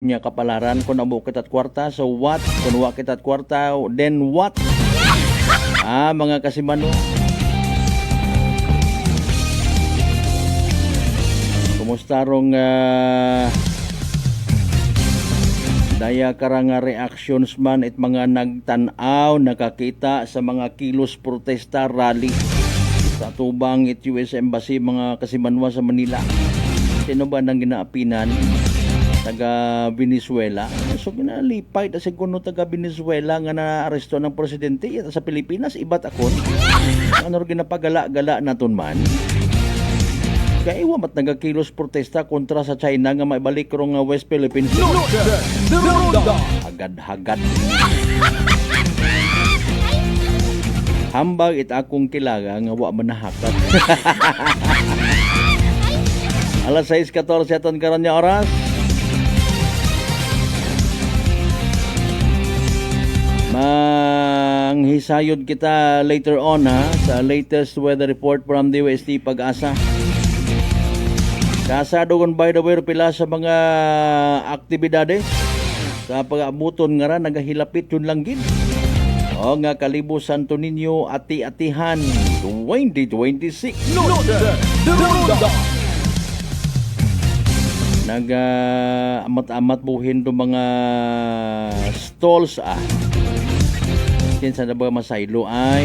Nya kapalaran kung abo kitat kwarta, so what? Kung wa kitat kwarta, then what? Mga kasimano, kumusta rong daya karang reactions man it mga nagtanaw, nakakita sa mga kilos protesta rally sa tubang it US Embassy mga kasimanwa sa Manila. Sino ba nang ginaapinan? Taga Venezuela. So ginalipay ta kuno taga Venezuela nga naaresto ng presidente ita sa Pilipinas ibat akon. Ano ro ginapagala-gala naton man. Kaya iwa mat nagakilos protesta kontra sa China nga maibalik rong West Philippines. Hagad-hagad. Hambag it akong kilaga nga wa manahakat. Alas 6:14 aton karon nga oras. Manghisayod kita later on sa latest weather report from the UST Pag-asa. Kasado kon by the way pila sa mga aktibidades sa pag-abuton nga ra nagahilapit yun lang gid. O nga Kalibo Santo Niño ati-atihan 2026. Amat-amat buhin do mga stalls kinsa na ba masaylo ay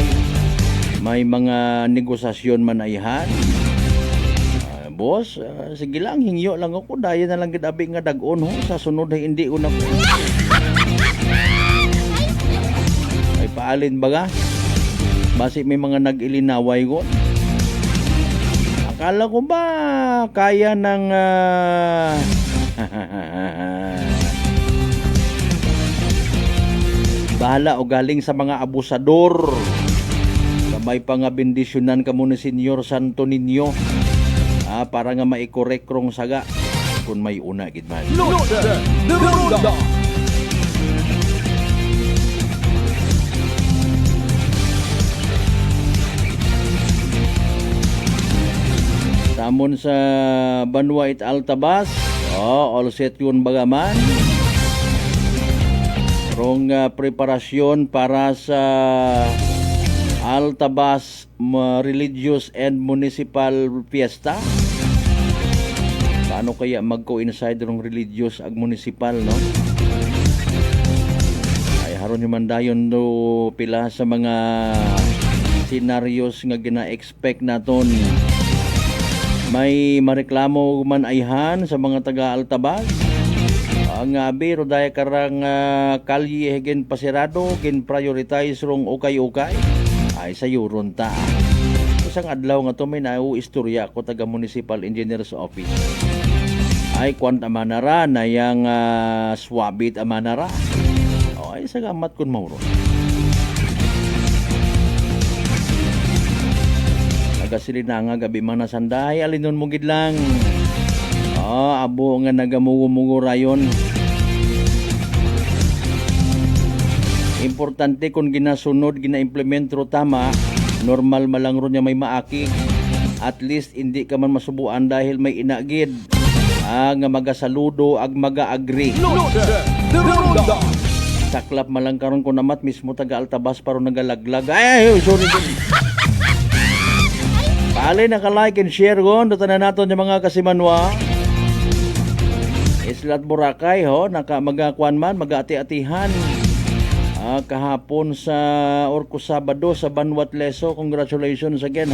may mga negosasyon man ayhan. Boss, sige lang hingyo lang ako dayon na lang gid abi nga dag-on sa sunod ay hindi ko na ay paalin baga basi may mga nag-ilinaway ko. Akala ko ba kaya ng bahala o galing sa mga abusador. May pa nga bendisyonan kamo ni Senyor Santo Niño. Para nga maikorek rong saga kung may una gid man. Samon sa Banwa it Altabas, all set yun bagaman. Rong preparasyon para sa Altabas Religious and Municipal Fiesta. Paano kaya mag-coincide rong religious ag municipal, no? Ay haron ni mandayon do pila sa mga scenarios nga gina-expect naton. May mareklamo man ayhan sa mga taga Altabas. Ang biro daya karang kalye gen pasirado gen prioritize rong ukay-ukay ay sa yuron ta. Isang adlaw nga to may nao istorya ko taga Municipal Engineers Office. Ay kwanta manara na yang swabit amanara. Ay sagamat kun mauro. Nagasilinanga gabi man na sanday alinon mo gid lang. Abo nga nagamugo-mugo rayon. Importante kung ginasunod, gina-implement ro tama, normal malang ro niya may maaki. At least hindi ka man masubuan dahil may inagid. Nga magasaludo ag maga-agree. Saklap malang karon ko namat mismo taga Altabas paro nagalaglag. Ay, sorry. Pali naka-like and share gon tanan naton yung mga kasimanwa. Islat Boracay magakuan man magati-atihan. Kahapon sa Orco Sabado sa Banwat Leso. Congratulations again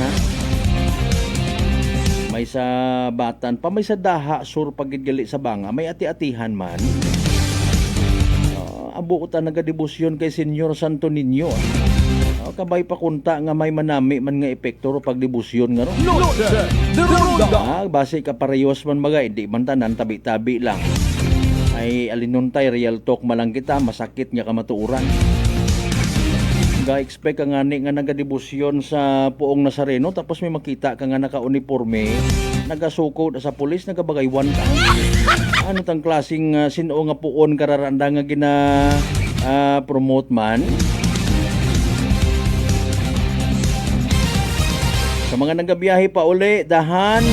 May sa Batan pa, may sa Daha Sur pagidgali sa Banga, may ati-atihan man. Abo uta nagadebosyon kay Senyor Santo Niño. Kabay pa kunta nga may manami man nga epekto ro pagdebosyon nga ro. Base ka parehas man maga, hindi man tanan tabi-tabi lang. Ay alinuntay real talk malang kita, masakit nga kamatuuran. Ga-expect ka nga nga nagadebosyon sa Puong Nazareno tapos may makita ka nga naka-uniforme, nagasukod sa pulis, nagabagaywan ka. Ano tang klaseng sino nga puon kararanda nga gina promote man? Sa mga nagabiyahe pa uli, dahan.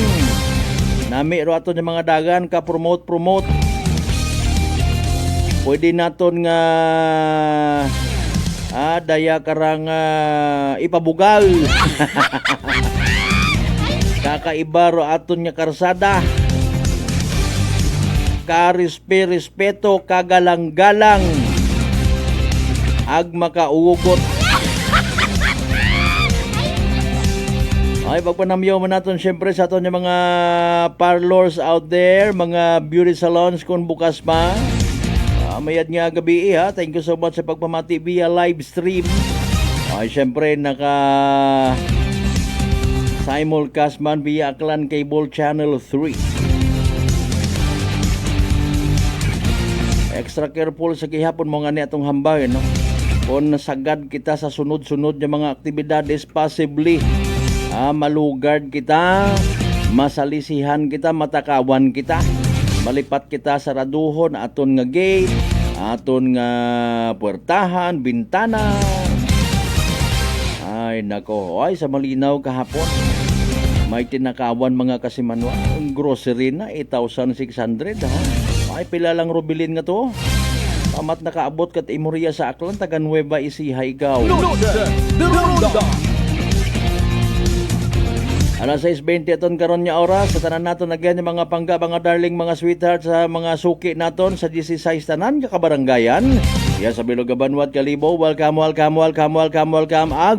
Nami ro ato ng mga dagan ka promote. pwede naton nga daya karang ipabugal. Kakaiba ro aton nga karsada. Karespeto, kagalang-galang. Ag makaugot. Ay, pagpanamyaw man natin syempre sa aton yung mga parlors out there, mga beauty salons kung bukas pa. Mayad nga gabi Thank you so much sa pagpamati via live stream. Ay, syempre simulcast man via Aklan Cable Channel 3. Extra careful sa gihapon mo nga ni atong hambay, no? Kung nasagad kita sa sunod-sunod ng mga aktibidades, possibly malugard kita, masalisihan kita, matakawan kita, malipat kita sa raduhon, aton nga gate, aton nga puertahan, bintana. Ay nako, ay sa malinaw kahapon may tinakawan mga kasimanwa. Ang grocery na 8,600 Ay pila lang rubilin nga to. Pamat nakaabot kat imorya sa Aklan, taga Nueva Ecija ikaw. Alas 6:20 aton karon nya oras sa tanan naton again yung mga pangga, mga darling, mga sweetheart sa mga suki naton sa 16 tanan ka kabaranggayan. Iya sa Bilog Banwat Kalibo, welcome. Ag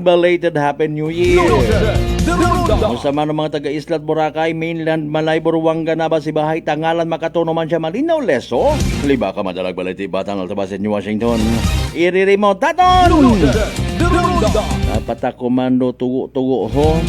belated Happy New Year. Masama ng mga taga-Islat Boracay, mainland Malay, Buruanga na ba si Bahay, Tangalan, Makatono man siya, Malinaw, Leso. Liba ka madalag baliti, Batang Altabasin, New Washington. Iri-remote taton! Dapat komando tugo-tugo ho.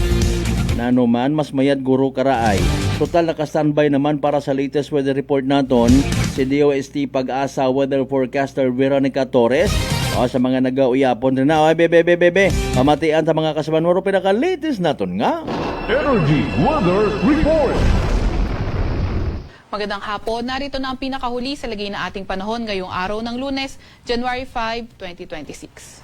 Nano man, mas mayad guro karaay. Total naka-standby naman para sa latest weather report naton si DOST Pag-asa weather forecaster Veronica Torres. O sa mga nag-uyapon rin na, bebe, pamatian sa mga kasabanwaro, pinaka-latest naton nga. Energy Weather Report. Magandang hapon, narito na ang pinakahuli sa lagay na ating panahon ngayong araw ng Lunes, January 5, 2026.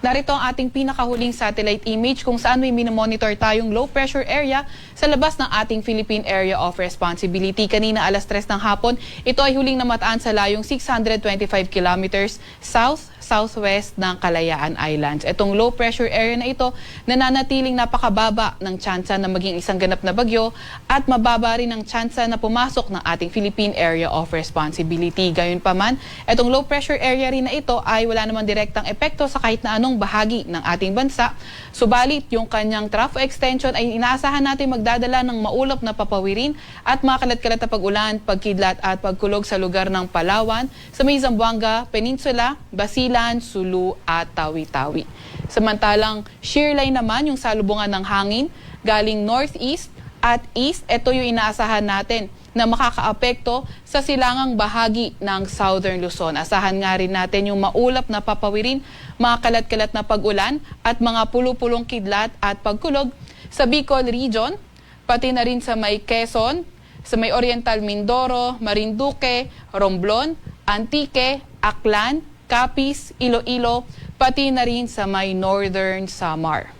Narito ang ating pinakahuling satellite image kung saan may minomonitor tayong low pressure area sa labas ng ating Philippine Area of Responsibility. Kanina alas 3 ng hapon, ito ay huling namataan sa layong 625 kilometers southwest ng Kalayaan Islands. Itong low pressure area na ito nananatiling napakababa ng tsansa na maging isang ganap na bagyo at mababa rin ang tsansa na pumasok ng ating Philippine Area of Responsibility. Gayunpaman, itong low pressure area rin na ito ay wala namang direktang epekto sa kahit na anong bahagi ng ating bansa. Subalit, yung kanyang trough extension ay inaasahan natin magdadala ng maulap na papawirin at mga kalat-kalat na pag-ulan, pagkidlat at pagkulog sa lugar ng Palawan, sa may Zamboanga Peninsula, Basilan, Sulu at Tawi-Tawi. Samantalang shear line naman yung salubungan ng hangin galing northeast at east. Ito yung inaasahan natin na makakaapekto sa silangang bahagi ng Southern Luzon. Asahan nga rin natin yung maulap na papawirin, mga kalat-kalat na pag-ulan at mga pulupulong kidlat at pagkulog sa Bicol Region, pati na rin sa may Quezon, sa may Oriental Mindoro, Marinduque, Romblon, Antique, Aklan, Capiz, Iloilo, pati na rin sa may Northern Samar.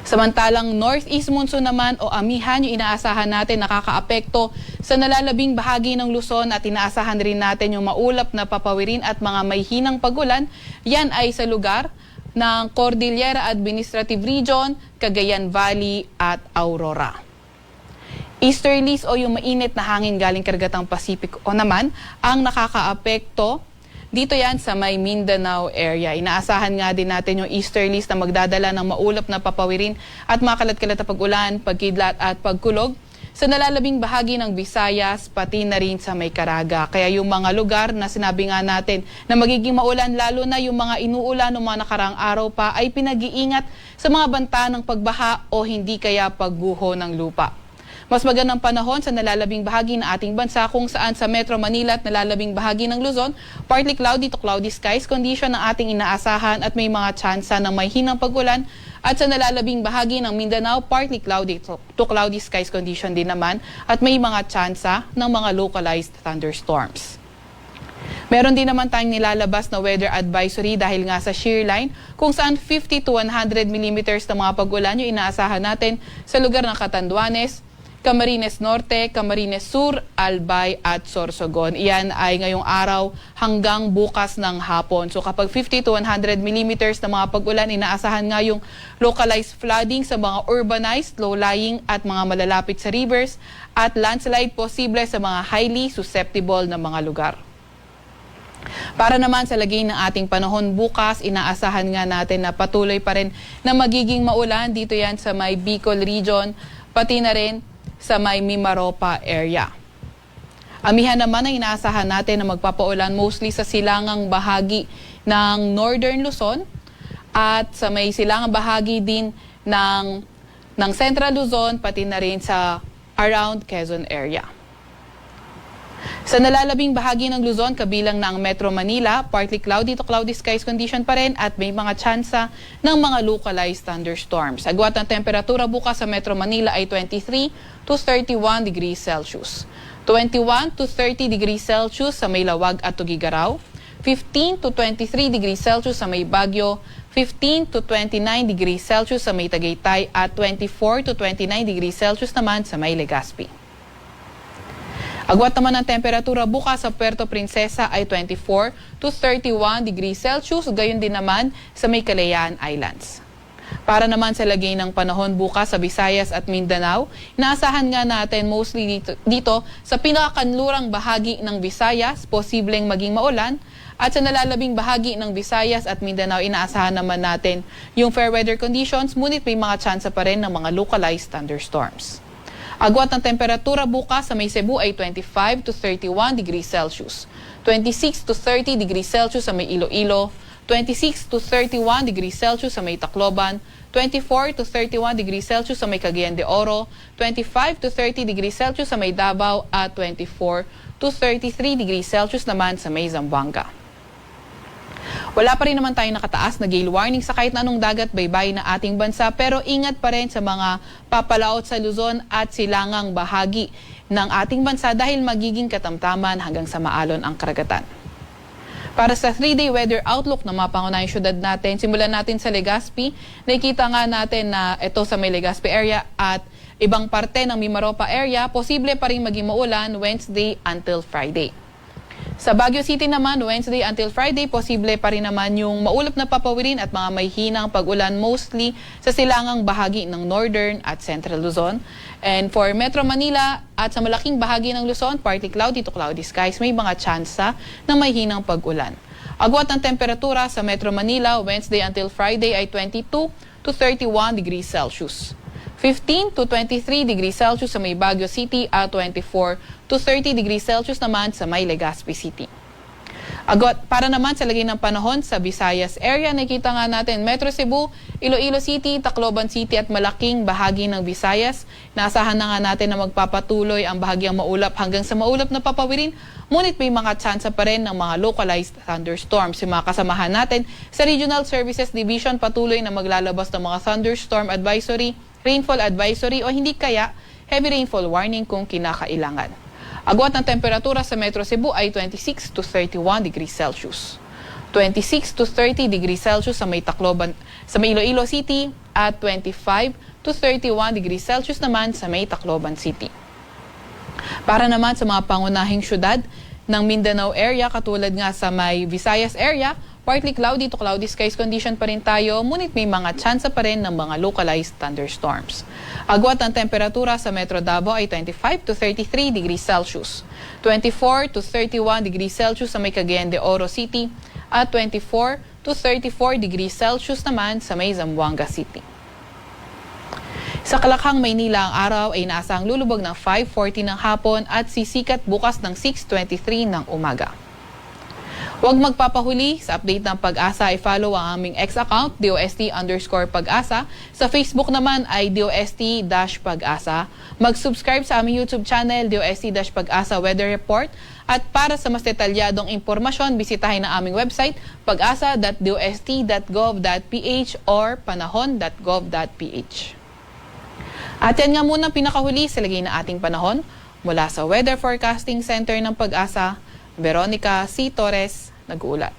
Samantalang northeast monsoon naman o amihan yung inaasahan natin nakakaapekto sa nalalabing bahagi ng Luzon at inaasahan rin natin yung maulap na papawirin at mga may hinang pagulan. Yan ay sa lugar ng Cordillera Administrative Region, Cagayan Valley at Aurora. Easterlies o yung mainit na hangin galing karagatang Pacific o naman ang nakakaapekto dito yan sa may Mindanao area. Inaasahan nga din natin yung easterlies na magdadala ng maulap na papawirin at mga kalat-kalat na pag-ulan, pagkidlat at pagkulog sa nalalabing bahagi ng Visayas, pati na rin sa may Caraga. Kaya yung mga lugar na sinabi nga natin na magiging maulan, lalo na yung mga inuulan ng mga nakaraang araw pa, ay pinag-iingat sa mga banta ng pagbaha o hindi kaya pagguho ng lupa. Mas magandang panahon sa nalalabing bahagi ng ating bansa kung saan sa Metro Manila at nalalabing bahagi ng Luzon, partly cloudy to cloudy skies condition ang ating inaasahan at may mga tsansa ng may hinang pag-ulan. At sa nalalabing bahagi ng Mindanao, partly cloudy to cloudy skies condition din naman at may mga tsansa ng mga localized thunderstorms. Meron din naman tayong nilalabas na weather advisory dahil nga sa shear line kung saan 50 to 100 millimeters na mga pag-ulan yung inaasahan natin sa lugar ng Catanduanes, Camarines Norte, Camarines Sur, Albay at Sorsogon. Iyan ay ngayong araw hanggang bukas ng hapon. So kapag 50 to 100 millimeters na mga pag-ulan, inaasahan nga yung localized flooding sa mga urbanized, low-lying at mga malalapit sa rivers at landslide posible sa mga highly susceptible na mga lugar. Para naman sa lagay ng ating panahon bukas, inaasahan nga natin na patuloy pa rin na magiging maulan dito yan sa may Bicol region, pati na rin sa may Mimaropa area. Amihan naman ang inaasahan natin na magpapaulan mostly sa silangang bahagi ng Northern Luzon at sa may silangang bahagi din ng Central Luzon, pati na rin sa around Quezon area. Sa nalalabing bahagi ng Luzon, kabilang na ang Metro Manila, partly cloudy to cloudy skies condition pa rin at may mga tsansa ng mga localized thunderstorms. Agwat ng temperatura bukas sa Metro Manila ay 23 to 31 degrees Celsius. 21 to 30 degrees Celsius sa may Lawag at Tugigaraw. 15 to 23 degrees Celsius sa may Baguio. 15 to 29 degrees Celsius sa may Tagaytay at 24 to 29 degrees Celsius naman sa may Legazpi. Agwat naman ang temperatura bukas sa Puerto Princesa ay 24 to 31 degrees Celsius, gayon din naman sa may Kalayaan Islands. Para naman sa lagay ng panahon bukas sa Visayas at Mindanao, inaasahan nga natin mostly dito sa pinakakanlurang bahagi ng Visayas, posibleng maging maulan, at sa nalalabing bahagi ng Visayas at Mindanao, inaasahan naman natin yung fair weather conditions, ngunit may mga tsansa pa rin ng mga localized thunderstorms. Agwat ng temperatura bukas sa may Cebu ay 25 to 31 degrees Celsius, 26 to 30 degrees Celsius sa may Iloilo, 26 to 31 degrees Celsius sa may Tacloban, 24 to 31 degrees Celsius sa may Cagayan de Oro, 25 to 30 degrees Celsius sa may Davao at 24 to 33 degrees Celsius naman sa may Zamboanga. Wala pa rin naman tayong nakataas na gale warning sa kahit na anong dagat baybayin na ating bansa, pero ingat pa rin sa mga papalaot sa Luzon at silangang bahagi ng ating bansa dahil magiging katamtaman hanggang sa maalon ang karagatan. Para sa 3-day weather outlook ng mga pangunahing syudad natin, simulan natin sa Legazpi. Nakikita nga natin na ito sa may Legazpi area at ibang parte ng Mimaropa area, posible pa rin maging maulan Wednesday until Friday. Sa Baguio City naman, Wednesday until Friday, posible pa rin naman yung maulap na papawirin at mga may hinang pag-ulan mostly sa silangang bahagi ng Northern at Central Luzon. And for Metro Manila at sa malaking bahagi ng Luzon, partly cloudy to cloudy skies, may mga tsansa na may hinang pag-ulan. Agwat ng temperatura sa Metro Manila, Wednesday until Friday ay 22 to 31 degrees Celsius. 15 to 23 degrees Celsius sa may Baguio City at 24 to 30 degrees Celsius naman sa may Legazpi City. Agwat para naman sa lagay ng panahon sa Visayas area, nakita nga natin Metro Cebu, Iloilo City, Tacloban City at malaking bahagi ng Visayas. Naasahan na nga natin na magpapatuloy ang bahagyang maulap hanggang sa maulap na papawirin, ngunit may mga tsansa pa rin ng mga localized thunderstorms. Yung mga kasamahan natin sa Regional Services Division patuloy na maglalabas ng mga thunderstorm advisory, rainfall advisory o hindi kaya heavy rainfall warning kung kinakailangan. Agwat ng temperatura sa Metro Cebu ay 26 to 31 degrees Celsius. 26 to 30 degrees Celsius sa may Tacloban, sa may Iloilo City at 25 to 31 degrees Celsius naman sa may Tacloban City. Para naman sa mga pangunahing syudad ng Mindanao area, katulad nga sa may Visayas area, partly cloudy to cloudy skies condition pa rin tayo, ngunit may mga tsansa pa rin ng mga localized thunderstorms. Agwat ng temperatura sa Metro Davao ay 25 to 33 degrees Celsius, 24 to 31 degrees Celsius sa may Cagayan de Oro City, at 24 to 34 degrees Celsius naman sa may Zamboanga City. Sa Kalakhang, Maynila, ang araw ay inaasahang lulubog ng 5:40 ng hapon at sisikat bukas ng 6:23 ng umaga. Huwag magpapahuli. Sa update ng Pag-asa, i-follow ang aming X account, DOST_Pag-asa. Sa Facebook naman ay DOST-Pag-asa. Mag-subscribe sa aming YouTube channel, DOST-Pag-asa Weather Report. At para sa mas detalyadong impormasyon, bisitahin ang aming website, pag-asa.dost.gov.ph or panahon.gov.ph. At yan nga muna pinakahuli sa lagay na ating panahon. Mula sa Weather Forecasting Center ng Pag-asa, Veronica C. Torres, nag-uulat.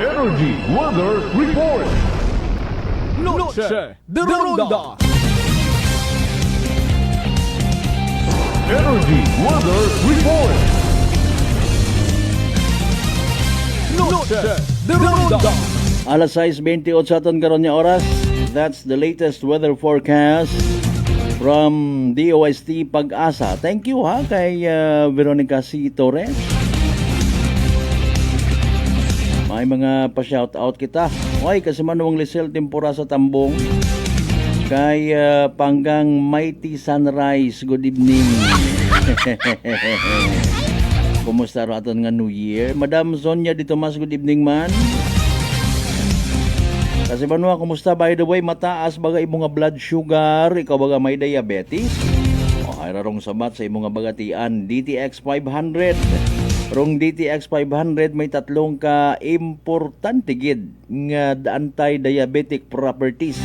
Energy Weather Report. Noche de Ronda. Energy Weather Report. Noche de Ronda. Alas 6:28 sa aton karon nga oras. That's the latest weather forecast from DOST Pag-asa. Thank you ha kay Veronica C. Torres. May mga pa-shoutout kita. Oy, kasi Manuang Lisel Tempura sa Tambong. Kay Panggang Mighty Sunrise. Good evening. Kumusta ro aton nga New Year? Madam Sonia Di Tomas, good evening man. Kasi Manua, kumusta? By the way, mataas baga imong nga blood sugar, ikaw baga may diabetes? O ay rarong sabat sa imong nga bagatian, DTX 500. Rong DTX 500 may tatlong ka importante gid nga anti-diabetic properties.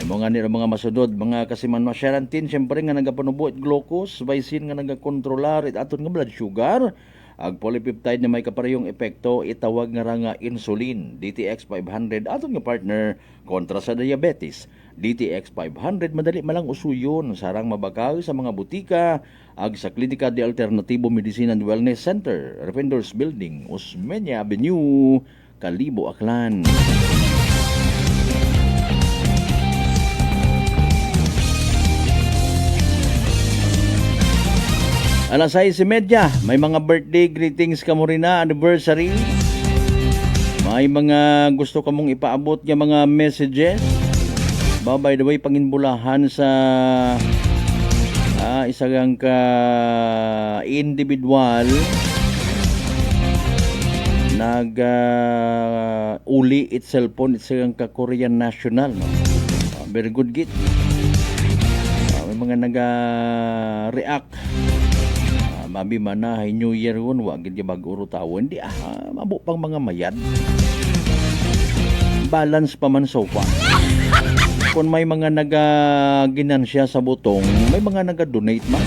Mga nila mga masunod, mga kasimanwa, Sharantin, syempre nga nagapanubuot glucose, Vicin nga nagakontrolar, aton nga blood sugar, ag polypeptide na may kaparehong epekto, itawag nga nga insulin, DTX 500, aton nga partner kontra sa diabetes. DTX 500, madali malang usuyon, sarang mabakaw sa mga butika, ag sa Klinika de Alternatibo Medicine and Wellness Center, Defenders Building, Osmeña Avenue, Kalibo, Aklan. Alas 6:30, may mga birthday greetings ka mo rin na, anniversary. May mga gusto ka mong ipaabot nga mga messages. By the way, panginbulahan sa isang ka individual uli it cellphone isang ka Korean national. No? Very good git. May mga naga-react. Mabi man na New Year yun, wag hindi mag-uro tao. Hindi mabo pang mga mayad. Balance pa man so far. Kung may mga nagaginansya sa butong, may mga naga-donate man.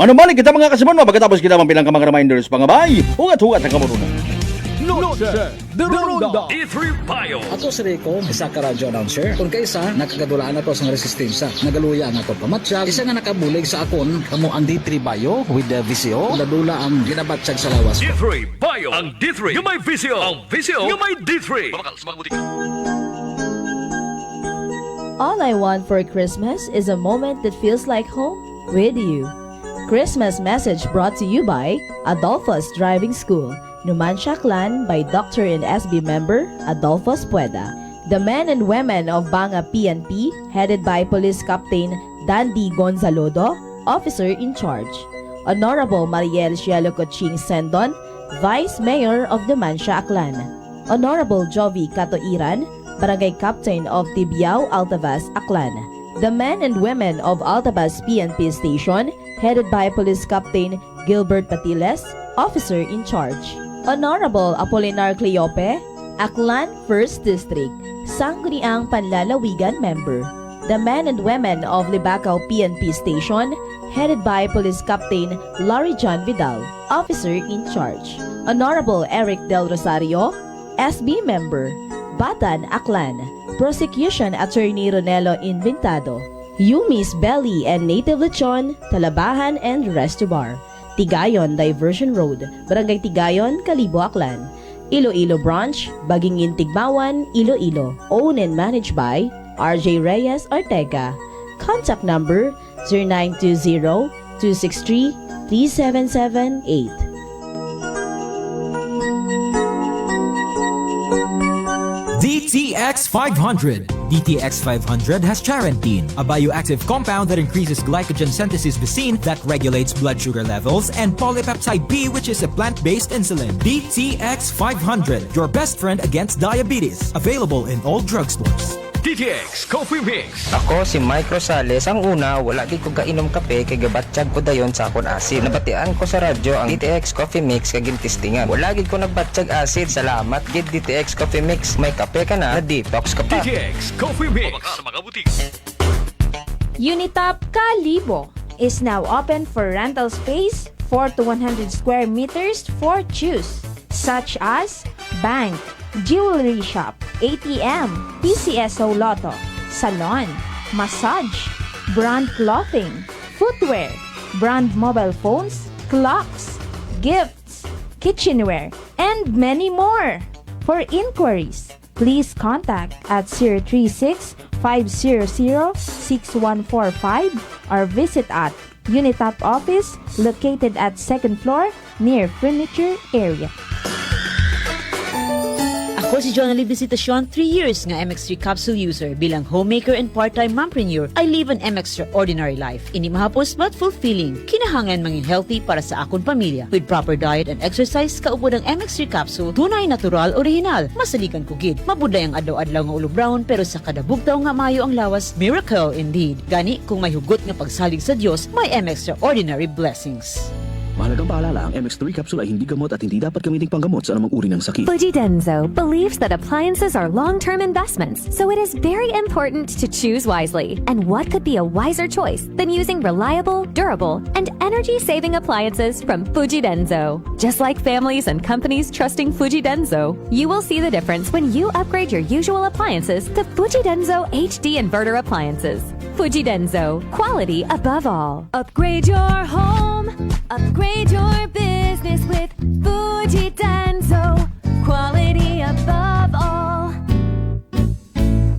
Manumalik kita mga kasimanwa, pagkatapos kita mampilang ka mga reminders, pangabay, hugat-hugat ang kamurunan. Noche de Ronda. D3 Bio. Ako si Rico, isa ka radyo announcer. Kung kaysa, nakagadulaan ako sa resistensya. Nagaluya ang ako pamatsyag. Isa nga nakabulig sa akon, kamo ang D3 Bio with the VCO. Nadula ang ginabatsyag sa lawas ko. D3 Bio. Ang D3 yung may visio. Ang visio yung may D3. All I want for Christmas is a moment that feels like home with you. Christmas message brought to you by Adolphus Driving School, Numancia Clan by Dr. and SB member Adolphus Pueda. The men and women of Banga PNP, headed by Police Captain Dandy Gonzalodo, officer in charge. Honorable Mariel Cielo Coching Sendon, Vice Mayor of Numancia Clan. Honorable Jovi Catoiran, Barangay Captain of Tibiao, Altavas, Aklan. The men and women of Altavas PNP Station, headed by Police Captain Gilbert Patiles, officer in charge. Honorable Apolinar Cleope, Aklan 1st District, Sangguniang Panlalawigan member. The men and women of Libacao PNP Station, headed by Police Captain Larry John Vidal, officer in charge. Honorable Eric Del Rosario, SB member. Batan, Aklan, Prosecution Attorney Ronelo Inventado. Yumis Belly and Native Lechon, Talabahan and Resto Bar. Tigayon Diversion Road, Barangay Tigayon, Kalibo, Aklan. Iloilo Branch, Bagingin Tigbawan, Iloilo. Owned and managed by RJ Reyes Ortega. Contact number 0920-263-3778. DTX 500. DTX 500 has charantine, a bioactive compound that increases glycogen synthesis Vicin that regulates blood sugar levels, and polypeptide B, which is a plant-based insulin. DTX 500, your best friend against diabetes. Available in all drugstores. DTX Coffee Mix. Ako si Mike Rosales. Ang una, wala gid ko kainom kape kay gabatsyag ko dayon sa akon acid. Nabatian ko sa radyo ang DTX Coffee Mix kay gintistingan. Wala gid ko nagbatsyag acid. Salamat gid DTX Coffee Mix. May kape ka na detox ka pa. DTX Coffee Mix. Sa mga butik. Unitop Kalibo is now open for rental space 4 to 100 square meters for choose, such as bank, jewelry shop, ATM, PCSO Lotto, salon, massage, brand clothing, footwear, brand mobile phones, clocks, gifts, kitchenware, and many more. For inquiries, please contact at 036-500-6145 or visit at Unitap office located at 2nd floor near furniture area. Ako si Jonalyn Visitacion, 3 years nga MX3 capsule user. Bilang homemaker and part-time mompreneur, I live an extraordinary life. Ini mahapos but fulfilling. Kinahangan mangin healthy para sa akong pamilya. With proper diet and exercise, kaupod ang MX3 capsule, tunay, natural, original. Masaligan ko gid. Mabuday ang adlaw-adlaw nga ulo brown, pero sa kada bugtaw nga mayo ang lawas, miracle indeed. Gani, kung may hugot nga pagsalig sa Dios, may extraordinary blessings. Mahalagang paalala, ang MX3 capsule ay hindi gamot at hindi dapat gamiting panggamot sa anumang uri ng sakit. Fujidenzo believes that appliances are long-term investments, so it is very important to choose wisely. And what could be a wiser choice than using reliable, durable, and energy-saving appliances from Fujidenzo? Just like families and companies trusting Fujidenzo, you will see the difference when you upgrade your usual appliances to Fujidenzo HD inverter appliances. Fujidenzo, quality above all. Upgrade your home, upgrade your business with Fujidenzo, quality above all.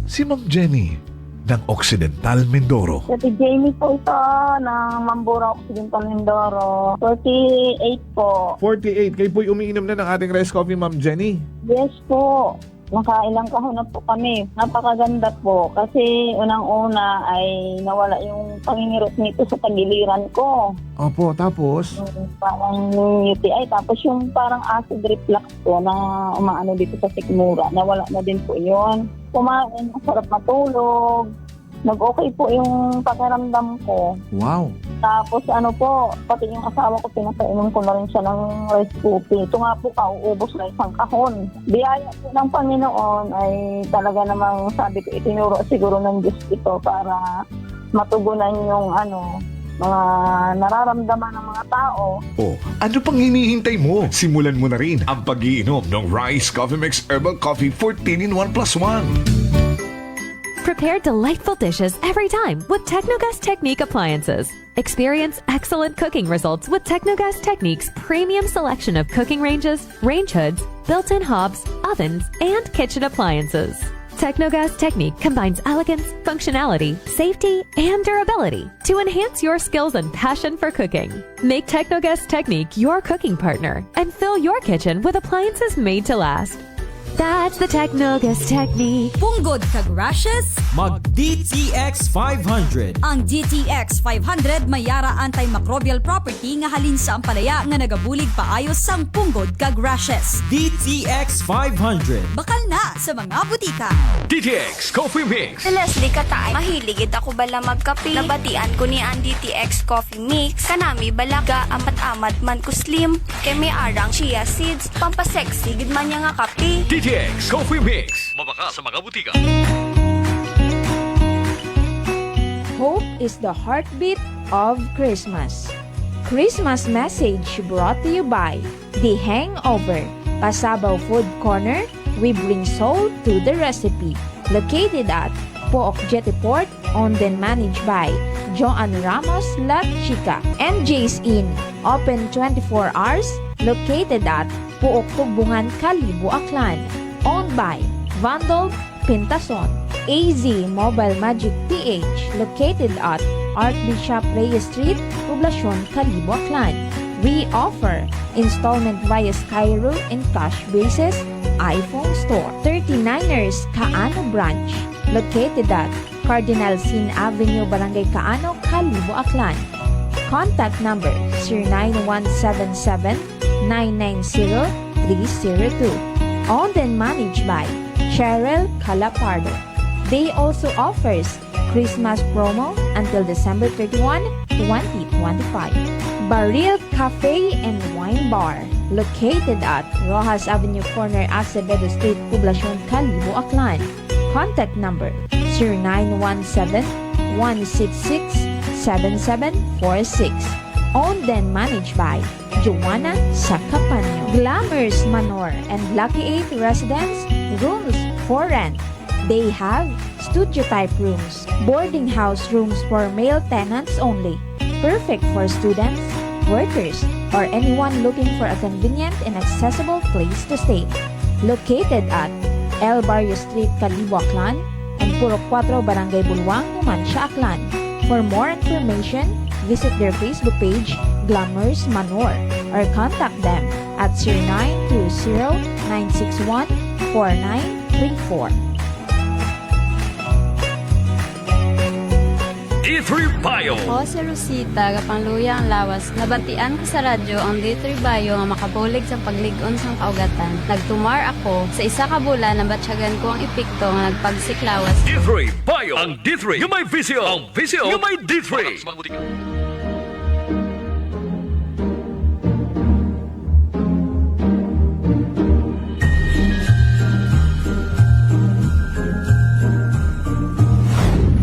Si Ma'am Jenny ng Occidental Mindoro. Si Jamie po ito ng Mambura Occidental Mindoro. 48 po. 48. Kayo po'y umiinom na ng ating rice coffee, Ma'am Jenny. Yes po. Nakailang kahon na po kami. Napakaganda po. Kasi unang-una ay nawala yung pangingirot nito sa tagiliran ko. Opo, tapos? Parang UTI. Tapos yung parang acid reflux po na umaano dito sa sikmura. Nawala na din po yun. Kumain, masarap matulog. Nag-okay po yung pakiramdam ko. Wow. Tapos ano po, pati yung asawa ko, pinapainom ko na rin siya ng rice coffee. Ito nga po, kauubos na isang kahon. Biyaya po ng Panginoon ay talaga namang sabi ko, itinuro siguro ng Diyos ito para matugunan yung mga nararamdaman ng mga tao. Oh, ano pang hinihintay mo? Simulan mo na rin ang pag-iinom ng Rice Coffee Mix Herbal Coffee 14 in 1 plus 1. Prepare delightful dishes every time with Technogas Technique appliances. Experience excellent cooking results with Technogas Technique's premium selection of cooking ranges, range hoods, built-in hobs, ovens, and kitchen appliances. Technogas Technique combines elegance, functionality, safety, and durability to enhance your skills and passion for cooking. Make Technogas Technique your cooking partner and fill your kitchen with appliances made to last. That's the Technogas Technique. Punggod kag rashes? Mag DTX 500. Ang DTX 500 may yara antimicrobial property nga halin sa ampalaya nga nagabulig paayos sang punggod kag rashes. DTX 500. Bakal na sa mga butika. DTX Coffee Mix. Leslie Katay, mahiligid ako bala magkape. Nabatian ko ni ang DTX Coffee Mix. Kanami balaga amat-amat man ko slim. Kay may arang chia seeds. Pampasexy gid man niya nga kape. DTX Coffee Mix. Mabaka sa mga butika. Hope is the heartbeat of Christmas. Christmas message brought to you by The Hangover, Pasabaw Food Corner. We bring soul to the recipe. Located at Pook Jetty Port, owned and managed by Joan Ramos La Chica. MJ's Inn, open 24 hours. Located at Pook Tugbungan, Kalibo, Aklan. Owned by Vandal Pintason. AZ Mobile Magic PH, located at Archbishop Reyes Street, Poblacion, Kalibo, Aklan. We offer installment via Skyro and cash basis. iPhone Store. 39ers Kaano Branch, located at Cardinal Sin Avenue, Barangay Kaano, Kalibo, Aklan. Contact number 09177-990-302. Owned and managed by Cheryl Calapardo. They also offers Christmas promo until December 31, 2025. Baril Cafe and Wine Bar, located at Rojas Avenue Corner, Acevedo Street, Poblacion, Kalibo, Aklan. Contact number 0917-166-7746. Owned and managed by Joanna Sacapanyo. Glamours Manor and Lucky 8 Residence, rooms for rent. They have studio-type rooms, boarding house rooms for male tenants only, perfect for students, workers, or anyone looking for a convenient and accessible place to stay. Located at El Barrio Street, Calibo, Aklan, and Purok 4, Barangay Bulwang, Numancia, Aklan. For more information, visit their Facebook page, Glamours Manor, or contact them at 0920-961-4934. D3 Bio. Ako si Rosita, kapangluya ang lawas. Nabatian ko sa radyo ang D3 Bio nga makabulig sa pagligon sang kaugatan. Nagtumar ako sa isa ka bulan na batsyagan ko ang epekto nga nagpagsiklawas. D3 Bio. Ang D3 yung may visyo. Ang visyo yung may D3.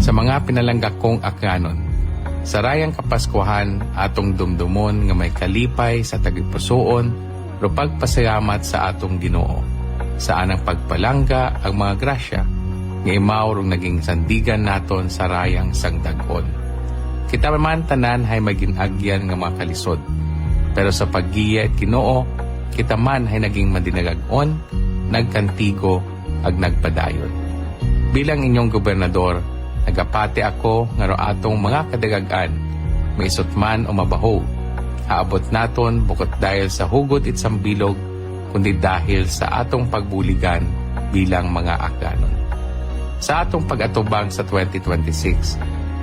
Sa mga pinalangga kong akyanon, sa rayang kapaskuhan atong dumdumon nga may kalipay sa tagipusoon, rupag pasalamat sa atong Ginoo. Sa anang pagpalangga ang mga grasya, nga imaw rong naging sandigan naton sa rayang sangdagon. Kita man tanan hay maginagyan nga mga kalisod, pero sa paggiya at Ginoo, kita man hay naging madinagagon, nagkantigo, ag nagpadayon. Bilang inyong gobernador, nagapati ako nga atong mga kadagagan, maisot man o mabaho. Aabot naton bukod dahil sa hugot it sambilog, kundi dahil sa atong pagbuligan bilang mga akyanon. Sa atong pag-atubang sa 2026,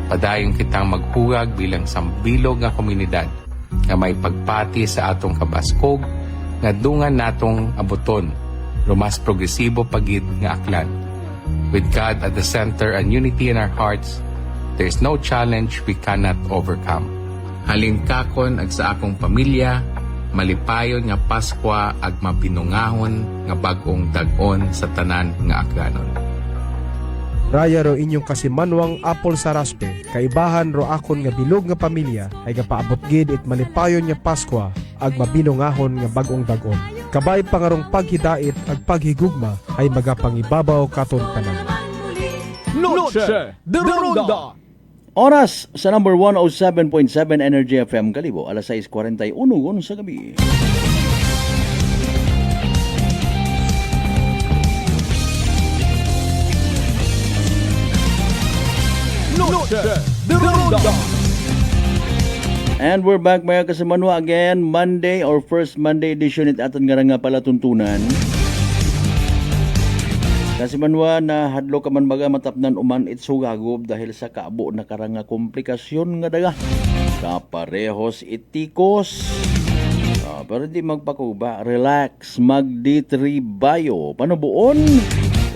padayon kitang maghugag bilang sambilog nga komunidad nga may pagpati sa atong kabaskog nga dungan natong abuton, rumas progresibo pagid nga aklan. With God at the center and unity in our hearts, there is no challenge we cannot overcome. Halingkakon ag sa akong pamilya, malipayon nga Pasko ag mapinungahon nga bag-ong dag-on sa tanan nga akyanon. Raya ro inyong kasimanwang apol sa raspe, kaibahan ro akon nga bilog nga pamilya ay gapaabot gid it malipayon nga Pasko ag mabinungahon nga bag-ong dag-on. Kabay pangarong paghidait ag paghigugma ay magapangibabaw katon tanan. Noche de Ronda. Oras sa number 107.7 Energy FM Kalibo, alas 6:41 sa gabi. Noche de Ronda. And we're back mga kasamanwa again, Monday or first Monday edition it aton nga palatuntunan. Kasimanwa na hadlo ka man baga matapnan uman it sugagob dahil sa kaabo na karanga komplikasyon nga daga. Kaparehos itikos. Pero di magpakuba, relax, mag D3 Bio. Panubuon?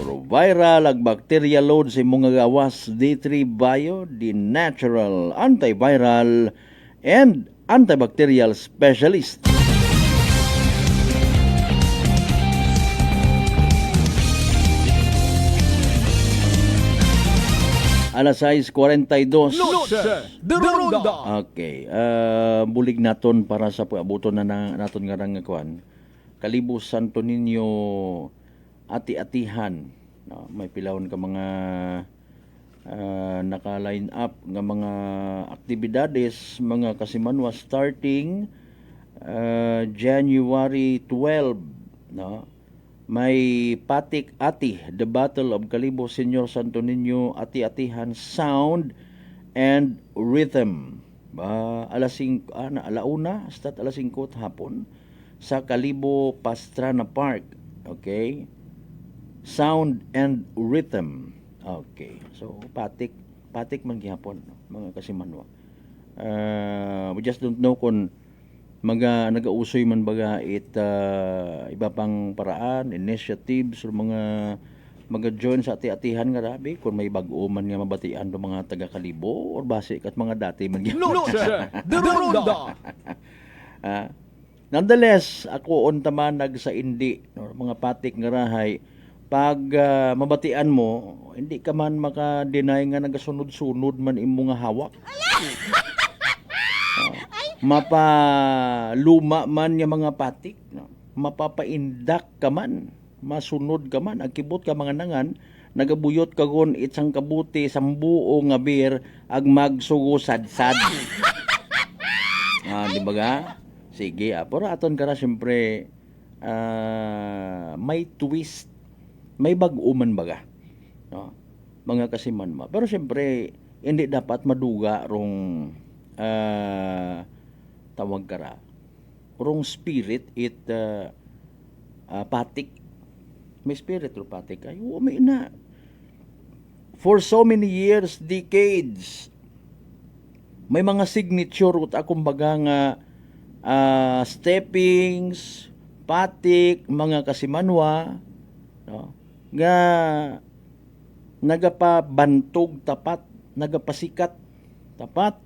Puro viral ag bacteria load sa imong gawas. D3 Bio, the natural antiviral and antibacterial specialist. Alas 6:42. Noche de Ronda. Okay, bulig naton para sa pag-abuton na naton nga nga kuan. Kalibo Santo Niño ati-atihan. No, may pilawon ka mga naka-line up nga mga aktibidades, mga kasimanwa starting January 12, no? May Patik Ati, The Battle of Kalibo Senior Santo Niño, ati-atihan sound and rhythm. Alas 5, alauna, start alas 5 hapon sa Kalibo Pastrana Park. Okay? Sound and rhythm. Okay. So, patik man gihapon, mga kasimanwa. We just don't know kung nagausoy man baga iba pang paraan, initiatives or mga join sa ati-atihan nga rabi kung may bag-o man nga mabatian do mga taga Kalibo or base kat mga dati man gihapon. Noche de Ronda. Nonetheless, ako untaman sa indi no, mga patik nga rahay pag mabatian mo, hindi ka man maka-deny nga nagasunod-sunod man imo nga hawak. Mapaluma man yung mga patik, no? Mapapaindak ka man, masunod ka man, agkibot ka mga nangan, nagabuyot kagon itsang kabuti sambuo nga beer ag magsugo sad-sad. Di ba ga? Sige, pero aton kara siyempre may twist, may bag-uman baga. No? Mga kasimanwa. Pero siyempre, hindi dapat maduga rong tawag kara. Rong spirit it patik. May spirit ro patik. Ay, may na. For so many years, decades, may mga signature ut akong baga nga steppings, patik, mga kasimanwa, no? Nga nagapabantog tapat, nagapasikat tapat,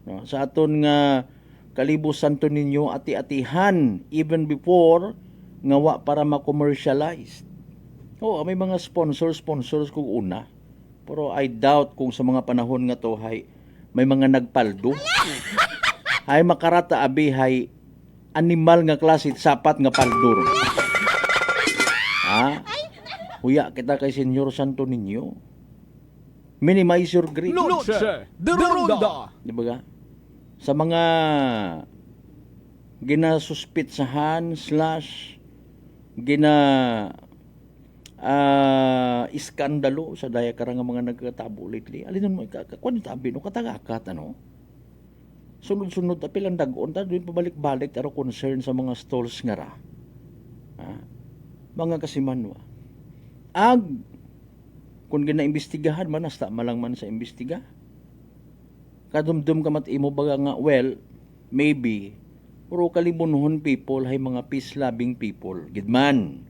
no? Sa aton nga kalibusan to ninyo ati-atihan even before nga wa para ma-commercialize. May mga sponsors kung una. Pero I doubt kung sa mga panahon nga to may mga nagpaldo. Ay makarata abi animal nga klase sapat nga paldur. Huya kita kay Senyor Santo Niño. Minimize your grief. Noche de Ronda. Di ba ga? Sa mga ginasuspitsahan / iskandalo sa daya karang mga nagkatabo lately. Alinon mo, kung tabi no, katagakat, sunod-sunod, apilang dagon, doon pabalik-balik, taro concern sa mga stalls nga ra. Mga kasimanwa. Kung ginaimbestigahan man, hasta malang man sa imbestiga. Kadumdum ka imo baga nga, well, maybe, puro kalimunuhon people, hay mga peace-loving people. Gidman.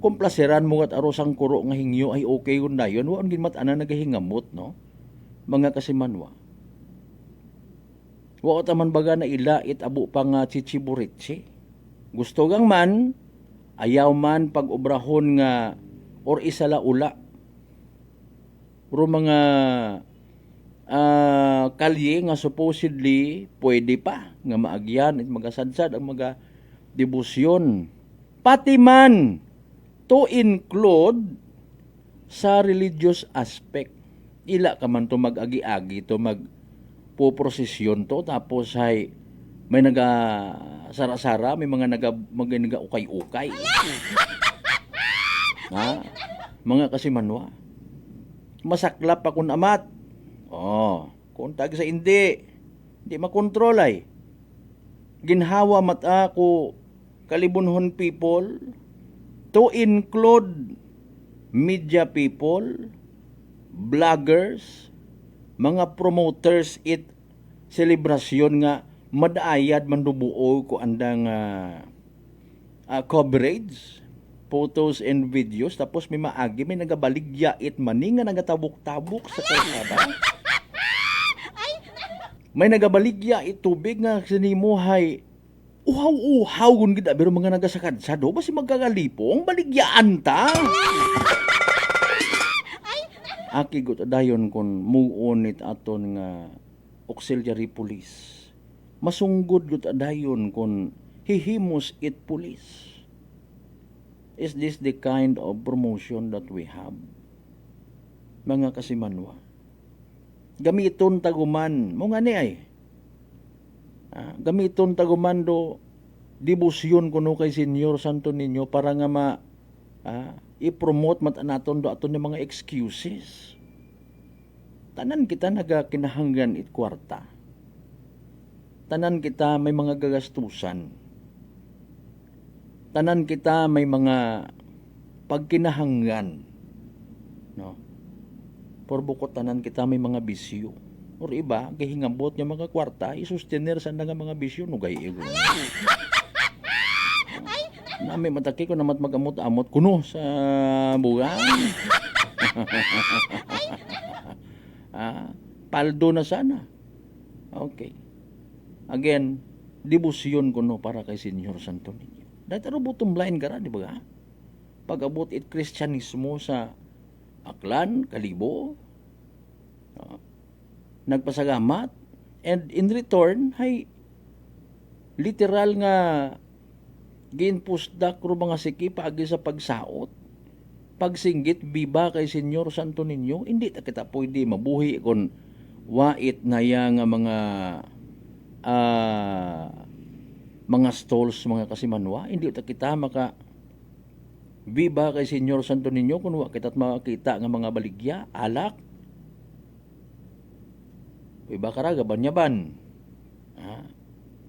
Komplaseran mo at arosang kuro nga hingyo ay okay yun na yun. Waan ginmat ana nagahingamot, no? Mga kasimanwa. Wa taman baga na ilait abo pa nga chichiburitsi. Gusto gang man, ayaw man pag-obrahon nga or isala ula. Puro mga kalye nga supposedly pwede pa nga maagyan at magasadsad ang mga debosyon. Pati man to include sa religious aspect. Ila ka man to mag-agi-agi to magpoprosesyon to tapos may naga-sara-sara, may mga naga-ukay-ukay. Mga kasimanwa. Masaklap akong amat. Kung tag sa hindi makontrol ay. Ginhawa mata ko kalibunhon people to include media people, vloggers, mga promoters selebrasyon nga madaayad mandubuo ko andang coverage, photos and videos, tapos may maagi may nagabaligya mani nga nagatabok-tabok sa kalsada. May nagabaligya tubig nga sinimuhay uhaw-uhaw gun gid pero mga nagasakadsado basi magkagalipong baligyaan ta. Aki gut dayon kon muunit aton nga auxiliary police. Masunggod gut dayon kon hihimos police. Is this the kind of promotion that we have? Mga kasimanwa. Gamiton taguman mo nga ni ay. Gamiton tagumando debosyon kuno kay Senyor Santo Niño para nga i-promote naton do aton mga excuses. Tanan kita nagakinahanggan kwarta. Tanan kita may mga gagastusan. Tanan kita may mga pagkinahanggan. No? Porbukot tanan kita may mga bisyo. Or iba, gihingambot niya mga kwarta, isustenir sa nga mga bisyo, no gay ego. Nami mataki ko namat magamot-amot kuno sa buwan. Paldo na sana. Okay. Again, debosyon kuno para kay Senyor Santo Niño. Dahil bottom line ka ra, di ba? Pag-abot Kristyanismo sa Aklan, Kalibo, nagpasagamat, and in return, literal nga ginpusdak ro mga siki paagi sa pagsaot. Pagsinggit biba kay Senyor Santo Niño, hindi ta kita pwede mabuhi kon wait na ya nga mga stalls, mga kasimanwa. Hindi ta kita maka biba kay Senyor Santo Niño kung wa kita't makakita nga mga baligya, alak. Biba kara gabanyaban.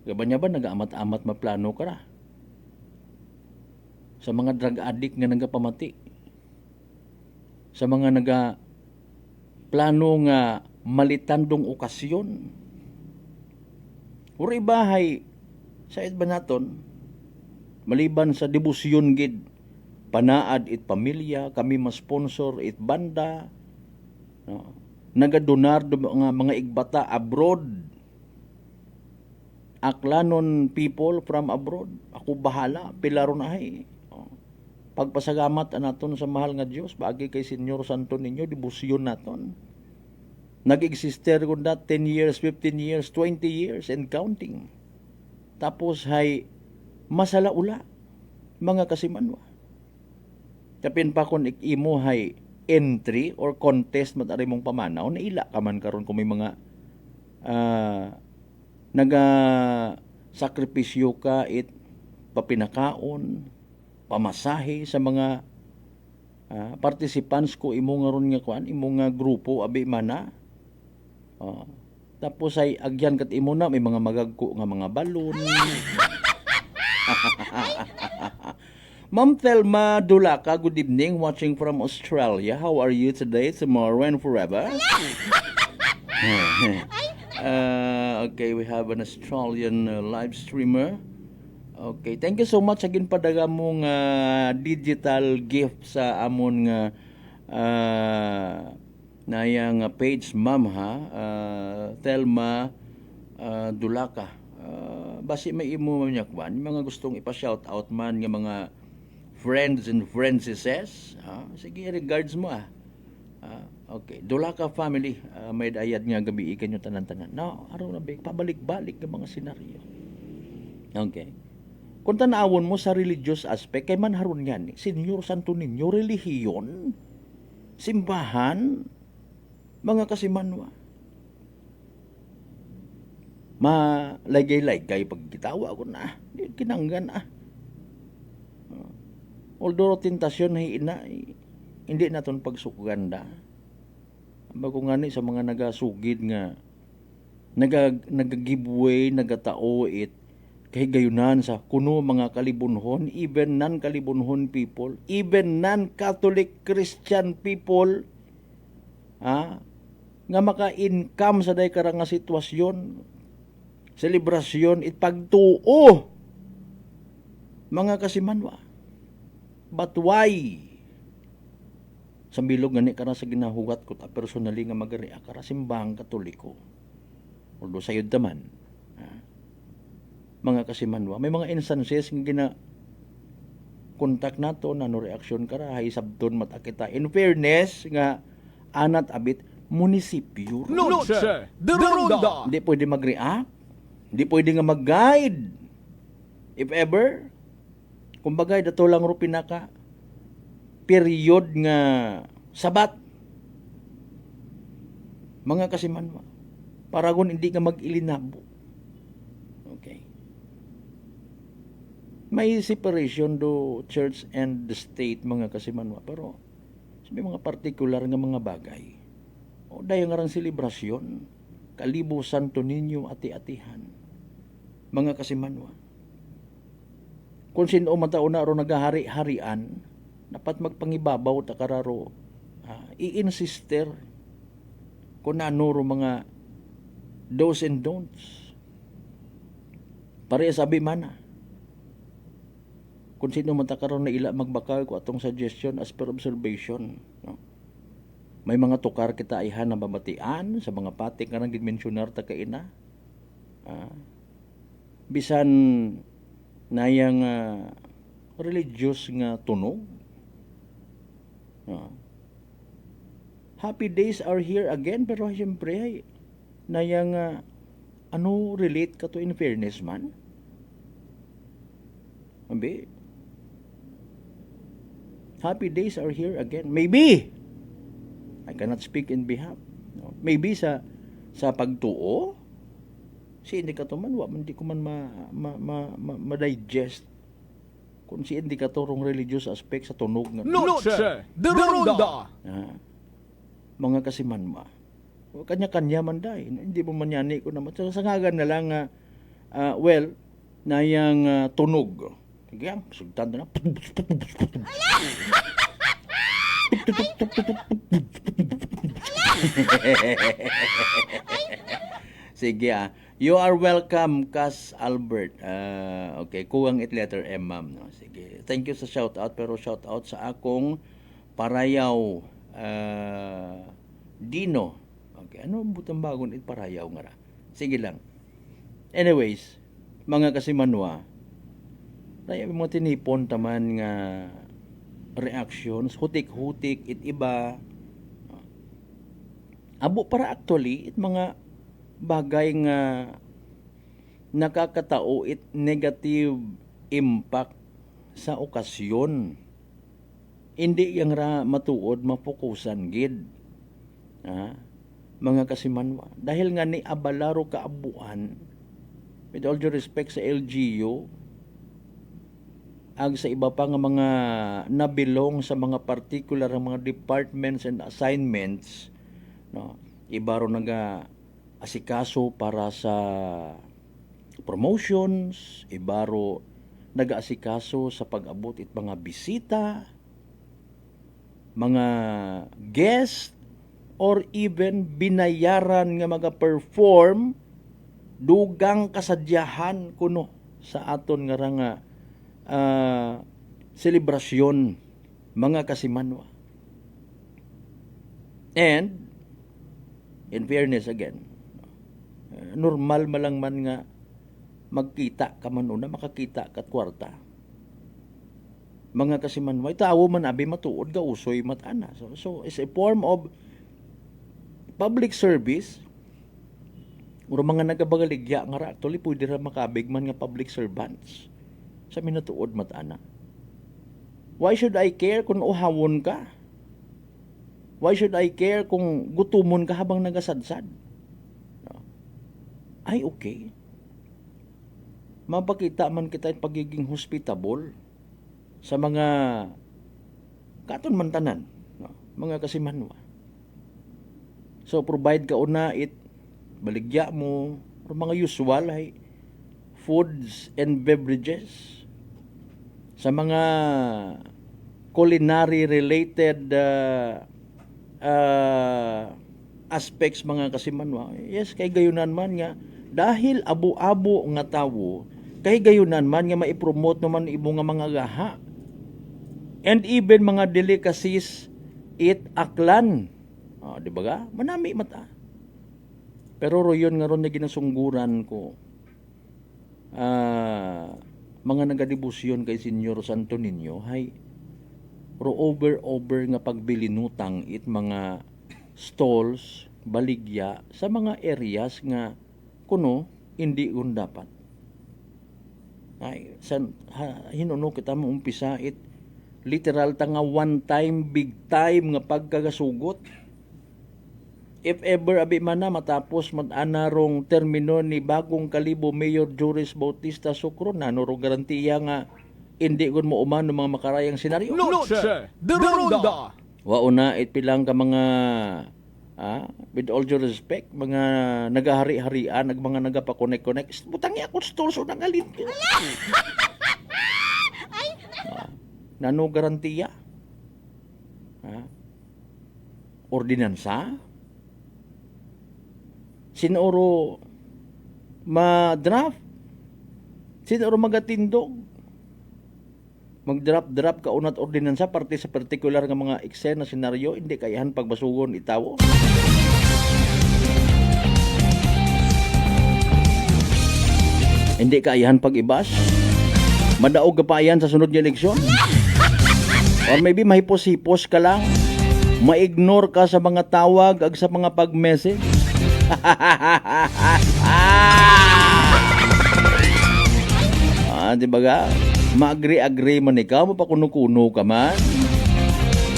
Gabanyaban nagaamat-amat maplano kara. Sa mga drug addict nga nagapamati. Sa mga plano nga malitandong okasyon. Uri bahay sa ba naton, maliban sa debosyon gid, panaad it pamilya, kami ma-sponsor it banda, no? Nagadonar do mga igbata abroad, aklanon people from abroad, ako bahala, pilaron ahay. Pagpasagamat anaton sa mahal nga Dios baagi kay Senyor Santo Niño, debosyon naton. Nag-exister kunda 10 years, 15 years, 20 years and counting. Tapos hay masalaula mga kasimanwa. Tapin pa kung imo hay entry or contest matari mong pamanaw, naila ka man karon kung may mga naga-sakripisyo ka it papinakaon, pamasahe sa mga participants ko imo nga ron nga kuan, imo nga grupo abi mana. Tapos ay agyan kat imo na may mga magagko nga mga balon. Ma'am Thelma Dulaca, good evening, watching from Australia. How are you today, tomorrow, and forever? Okay, we have an Australian live streamer. Okay, thank you so much again padaga mong digital gift sa amon nga nayang page, ma'am, ha, Thelma Dulaca. Basi may imo niya kwan, mga gustong ipa-shout out man nga mga friends and friendesses, sige, regards mo okay, Dulaca family, may ayad nga gabi ikan yung tanan-tanan. No, araw na pabalik-balik ng mga senaryo. Okay. Kung tanawon mo sa religious aspect, kay man haron yan, Senyor Santo Niño, relihiyon, simbahan, mga kasimanwa. Malagay-lagay pagkitawa ko na, kinanggan although tentasyon ay hindi naton pagsukganda. Bago nga ni sa mga nagasugid nga nag-giveaway, nagatao it kay gayunan sa kuno mga kalibunhon, even non-kalibunhon people, even non-Catholic Christian people, nga maka-income sa day karang nga sitwasyon, selebrasyon, pagtuo, mga kasimanwa. But why? Sa bilog gani karang sa ginahugat ko ta personally nga magaria kara simbahang Katoliko. Although sayod taman, mga kasimanwa, may mga instances nga contact nato na no reaction kara hay sabton mata kita. In fairness nga anat abit munisipyo. Noche de Ronda. Hindi pwede mag-react. Hindi pwede nga mag-guide. If ever, kumbaga, dato lang ro pinaka period nga sabat. Mga kasimanwa. Paragon hindi ka mag-ilinabo. Okay. May separation do church and the state, mga kasimanwa. Pero, may mga particular nga mga bagay. O dahil nga rang selebrasyon, Kalibo Santo Niño ati-atihan, mga kasimanwa. Kung sino matao na ro nagahari-harian, dapat magpangibabaw ta kararo, i-insister kung ano ro mga do's and don'ts. Pare sabi mana, kung sino matakaroon na ila magbakal ko atong suggestion as per observation, no? May mga tukar kita ihan na babatian sa mga patik nga nang gimensyonar ta kaina. Bisan nayang religious nga tunog. Happy days are here again, pero siyempre nayang ano relate ka to in fairness man. Abi, happy days are here again. Maybe, I cannot speak in behalf. No? Maybe sa pagtuo, si indikator man, hindi ko man ma-digest kung si indikatorong religious aspect sa tunog nga. Noche de Ronda. Mga kasimanwa. Kanya-kanya man dahil. Hindi mo manyani ko naman. So, sa ngagan na lang, nayang tunog. Kaya, sugtan na. Sige You are welcome, Cas Albert. Okay, kuwang it letter M, ma'am. No? Sige. Thank you sa shoutout, pero shoutout sa akong parayaw Dino. Okay, ano butang bagon it parayaw nga ra. Sige lang. Anyways, mga kasimanwa, na mo tinipon taman nga reactions, hutik-hutik, it iba. Abo para actually, it mga bagay nga nakakatao it negative impact sa okasyon. Hindi yang ra matuod mapokusan gid. Mga kasimanwa. Dahil nga ni abalaro kaabuan, with all due respect sa LGU, ag sa iba pa nga mga nabilong sa mga particular mga departments and assignments, no, iba ro naga asikaso para sa promotions, iba ro nag-aasikaso sa pag-abot it mga bisita, mga guest, or even binayaran nga mag-perform dugang kasadyahan kuno sa aton nga nga selebrasyon, mga kasimanwa. And in fairness again, normal malang man nga magkita ka man una, makakita kat kwarta. Mga kasimanwa, itawo man abi matuod ga usoy matana. So it's a form of public service. Uro mga nagabagaligya nga ra actually pwede ra makabig man nga public servants sa minatuod matana. Why should I care kung uhawon ka? Why should I care kung gutumon ka habang nagasadsad? Ay, okay. Mapakita man kita pagiging hospitable sa mga katon man tanan, no? Mga kasimanwa. So, provide ka una baligya mo, or mga usual ay foods and beverages. Sa mga culinary related aspects, mga kasimanwa, yes, kay gayunan man nga, dahil abo-abo nga tawo, kay gayunan man nga maipromote naman ibo nga mga gaha. And even mga delicacies, aklan. Di ba ga? Manami mata. Pero royon nga ron na ginasungguran ko. Mga nagadibusyon kay Senyor Santo Niño, hay, over nga pagbilinutang mga stalls, baligya, sa mga areas nga kuno hindi un dapat. Ay, hinuno kita mo umpisa literal ta nga one time, big time nga pagkagasugot. If ever abi man na matapos anarong termino ni bagong kalibo Mayor Juris Bautista Sucro, nanuro garantiya nga hindi gun mo umano mga makarayang senaryo. Noche de Ronda. Wauna pilang ka mga with all due respect, mga nagahari-harian, mga nagapakonek-konek, butangi ako stores o nangalin ko. Nano garantiya? Ordinansa? Sinoro ma-draft? Sinoro magatindog? Mag-drop ka unat ordinansa parte sa particular nga mga eksena senaryo, hindi kayahan pagbasugon itawo. Hindi kayahan pag-ibas. Madaog kapayan sa sunod nga eleksyon. Or maybe mahipos-hipos ka lang. Ma-ignore ka sa mga tawag ag sa mga pag-message. Di ba ga? Maagri-agri man ikaw, mapakuno-kuno ka man.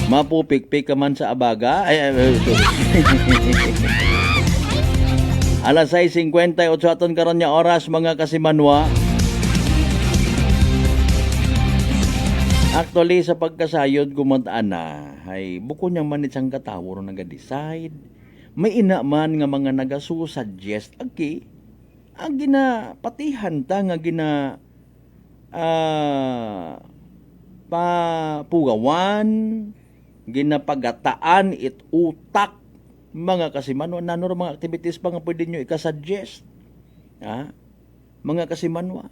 Mapupikpik ka man sa abaga. Alas 6:58 aton karon nya oras mga kasimanwa. Actually sa pagkasayod gumataan na ay buko niyang manit sang katawo ro naga-decide. May ina man nga mga nagasusuggest agi ang ginapatihan ta nga gina papugawan, ginapagataan it utak mga kasimanwa. Nano mga activities pa nga pwede nyo ikasuggest, mga kasimanwa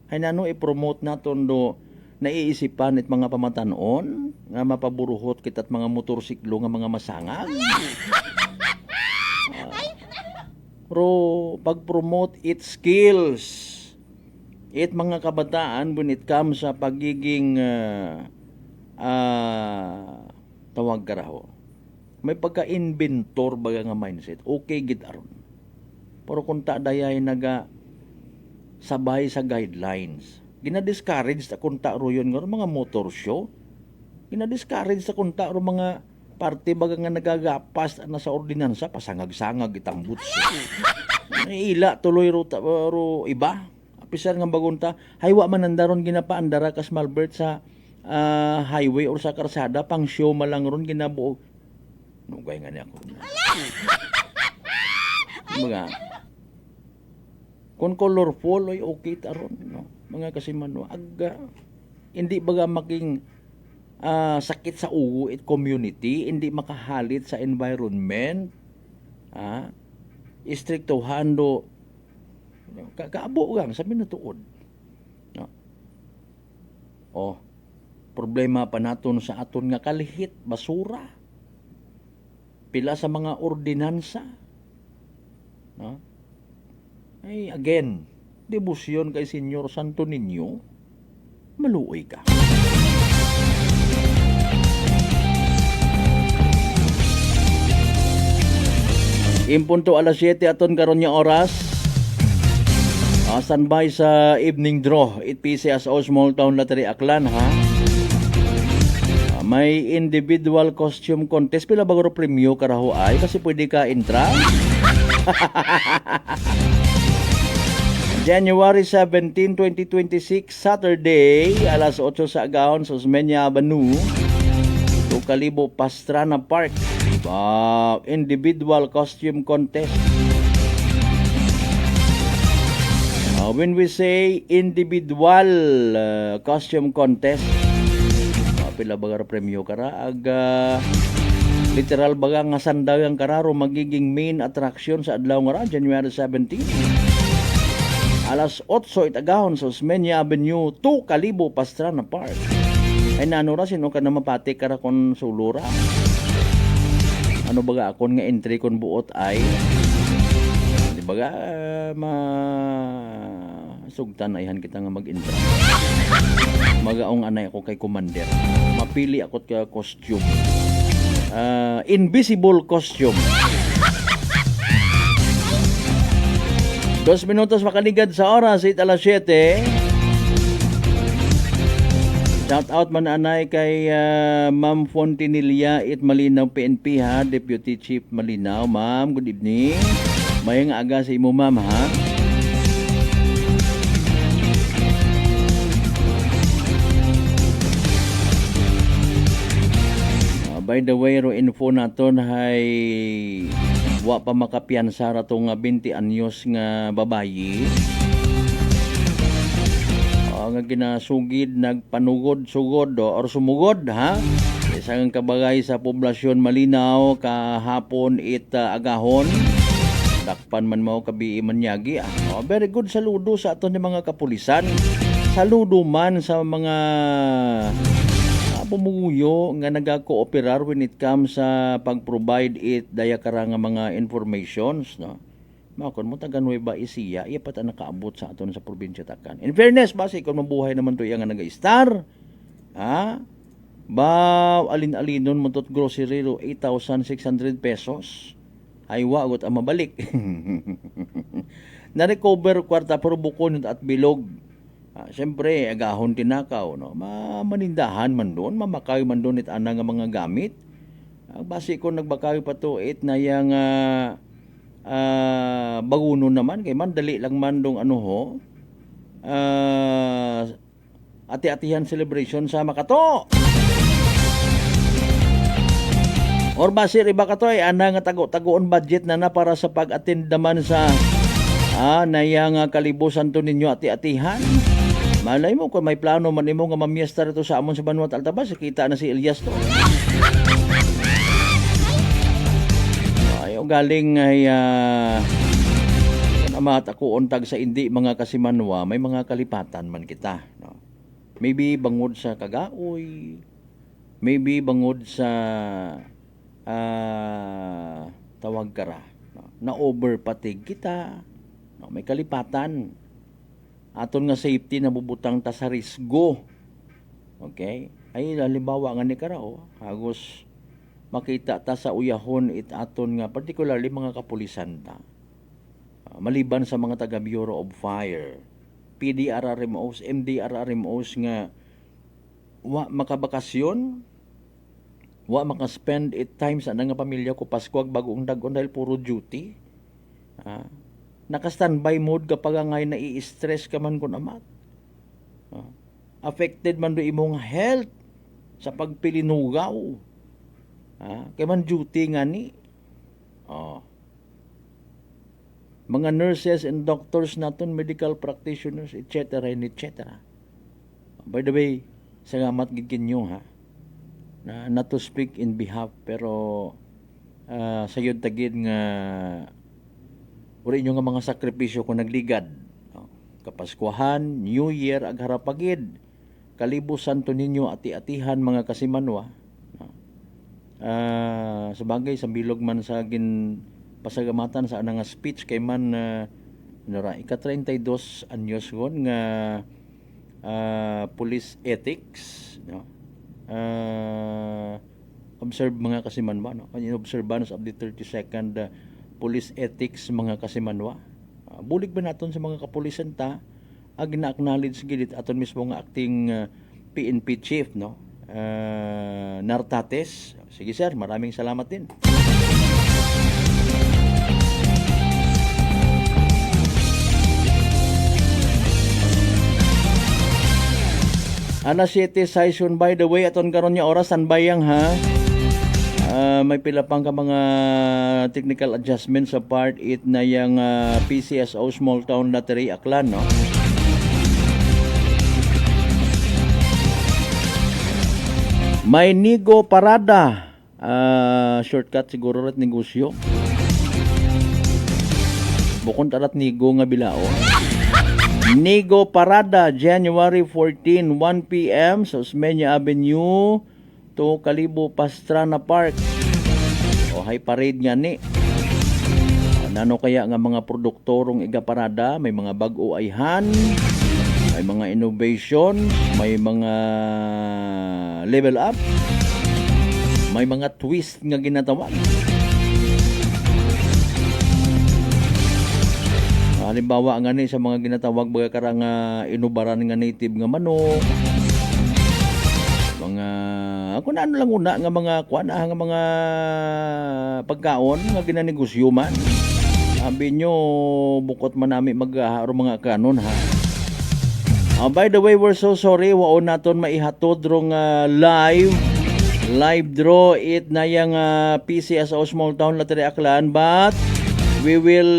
ay nano i-promote naton do naiisipan it mga pamatanon nga mapaburuhot kitat mga motorsiklo nga mga masangag. Pero pag-promote it skills it mga kabataan when it comes sa pagiging tawag karaho, may pagka-inventor baga nga mindset, okay gid aron. Pero kung ta dayay naga sabay sa guidelines, gina-discourage ta kung ta ro yun nga mga motor show, gina-discourage ta kung ta ro mga parte baga nga nagagapas na sa ordinansa, pasangag-sangag itang butso. Ila tuloy ro iba. Apisan nga bagunta, haywa man nandaron ginapaandara kas Malbert sa highway or sa karsada, pang show malang ron ginabuo. Nugay nga niya ako. Mga kung colorful ay okay taron, no? Mga kasimanwa, hindi baga making sakit sa ugo at community, hindi makahalit sa environment, istriktuhan do kaabo gang sabi na tuod, no? Problema pa naton sa aton nga kalihit basura, pila sa mga ordinansa, no? Ay again, debosyon kay Senyor Santo Niño, maluoy ka. Impunto alas 7 aton karon nya oras. Standby sa evening draw. It PCSO Small Town Lottery Aklan, ha? May individual costume contest. Pila ba garo premyo karaho ay? Kasi pwede ka intra. January 17, 2026, Saturday, alas 8 sa Agaon, sa Osmeña Avenue, 2,000 Pastrana Park. Individual costume contest. When we say individual costume contest, pila baga premyo kara, literal baga nga sandagang kararo magiging main attraction sa adlaw nga January 17. Alas 8 itagahon sa Osmeña Avenue, 2,000 Pastrana Park. Ay nanura sino ka na mapati kara kon sulura. Ano baga akon nga entry kon buot ay di baga sugtan ayhan kita nga mag-entry. Magaong anay ako kay commander. Mapili ako ka costume. Invisible costume. 2 minutos makaligad sa oras, alas 7. Shout out man anay kay Ma'am Fontinilla it Malinaw PNP, ha, Deputy Chief Malinaw. Ma'am, good evening. Mayang aga sa imo, ma'am, ha. By the way, ro info naton hay wa pa makapiyansa ra tong 20 anyos nga babayi. Nga ginasugid nagpanugod-sugod or sumugod, ha. Isang kabagay sa poblasyon Malinaw kahapon agahon. Dakpan man mao kabi manyagi. Very good, saludo sa aton ni mga kapulisan. Saludo man sa mga pumuyo nga nagakooperar when it comes sa pag-provide daya karang mga informations, no. Makon mo taga Nueva Ecija, iya pa ta nakaabot sa aton sa probinsya takan. In fairness, basi kung mabuhay naman to iya nga naga-star, ha? Ba alin-alinon mo tot grocery ro 8,600 pesos. Ay wagot ang mabalik. Na-recover kwarta pero bukon at bilog. Siyempre, agahon tinakaw, no? Manindahan man doon, mamakay man doon it ana nga mga gamit. Basi ko nagbakay pa to it na yang baguno naman kay man dali lang man dong ano ho. Ati-atihan celebration sa makato. Or basi riba ka to ay ana nga tago-tagoon budget na para sa pag-attend naman sa nayang kalibusan to ninyo ati-atihan. Malay mo kung may plano man nimo nga mamiesta rito sa amon sa Banuat Altabas, kita na si Elias to. Ay galing ay amat ako untag sa indi mga kasimanwa, may mga kalipatan man kita, no? Maybe bangod sa kagaoy, maybe bangod sa tawag kara, no? Na overpatig kita, no? May kalipatan. Aton nga safety na bubutang ta sa risgo. Okay? Ay halimbawa nga ni karao, hagos makita ta sa uyahon it aton nga particularly mga kapulisan ta. Maliban sa mga taga Bureau of Fire, PDRRMOs, MDRRMOs nga wa makabakasyon, wa makaspend it time sa nga pamilya ko Paskuag bagong dagon dahil puro duty. Naka-standby mode kapag ngay nai-stress ka man kun amat. Affected man do imong health sa pagpilinugaw. Kay man duty nga ni. Mga nurses and doctors naton, medical practitioners, etc. and etc. By the way, salamat gid kinyo ha. Not to speak in behalf pero sayod tagid nga uri nyo nga mga sakripisyo kung nagligad. Kapaskuhan, New Year, agharapagid. Kalibusan to ninyo ati-atihan mga kasimanwa. Sabagay, sa bilog man sa pasagamatan sa anang speech kay man ika-32 anyos gon nga police ethics. Observe mga kasimanwa. Observance of the 32nd police ethics mga kasimanwa. Bulig ba naton sa mga kapulisan ta gina-acknowledge gid aton mismo nga acting PNP chief, no? Nartates. Sige sir, maraming salamat din. Ana 7 session by the way aton karon nya oras sanbayang ha. May pila pang ka mga technical adjustment sa part 8 na yung PCSO Small Town Lottery Aklan, no? May Nigo Parada. Shortcut siguro rat negosyo. Bukod tarat Nigo nga bilao. Nigo Parada, January 14, 1 p.m. sa Osmeña Avenue to Kalibo Pastrana Park. Hay parade nga ni. Nano kaya nga mga produktorong igaparada, may mga bag-o ayhan, may mga innovation, may mga level up, may mga twist nga ginatawag. Halimbawa nga ni sa mga ginatawag baga karang inubaran nga native nga manok, mga ako na ano lang una nga mga kuan nga mga pagkaon nga ginanegosyo man. Sabi nyo bukod man nami magharo mga kanon ha. By the way, we're so sorry wao naton maihatod rong live draw it na yang PCSO Small Town Lottery Aklan, but we will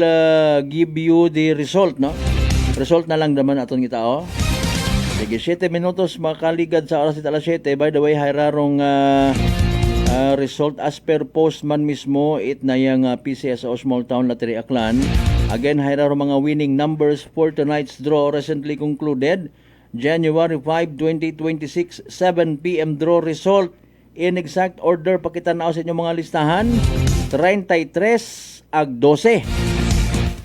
give you the result, no? Result na lang naman aton kita, oh. Sige, 7 minutos makaligad sa oras alas 7. By the way, hayrarong result as per postman mismo it na yung PCSO Small Town Lottery Aklan. Again, hayrarong mga winning numbers for tonight's draw recently concluded. January 5, 2026, 7 p.m. draw result. In exact order, pakitanaw sa inyong mga listahan. 33 ag 12.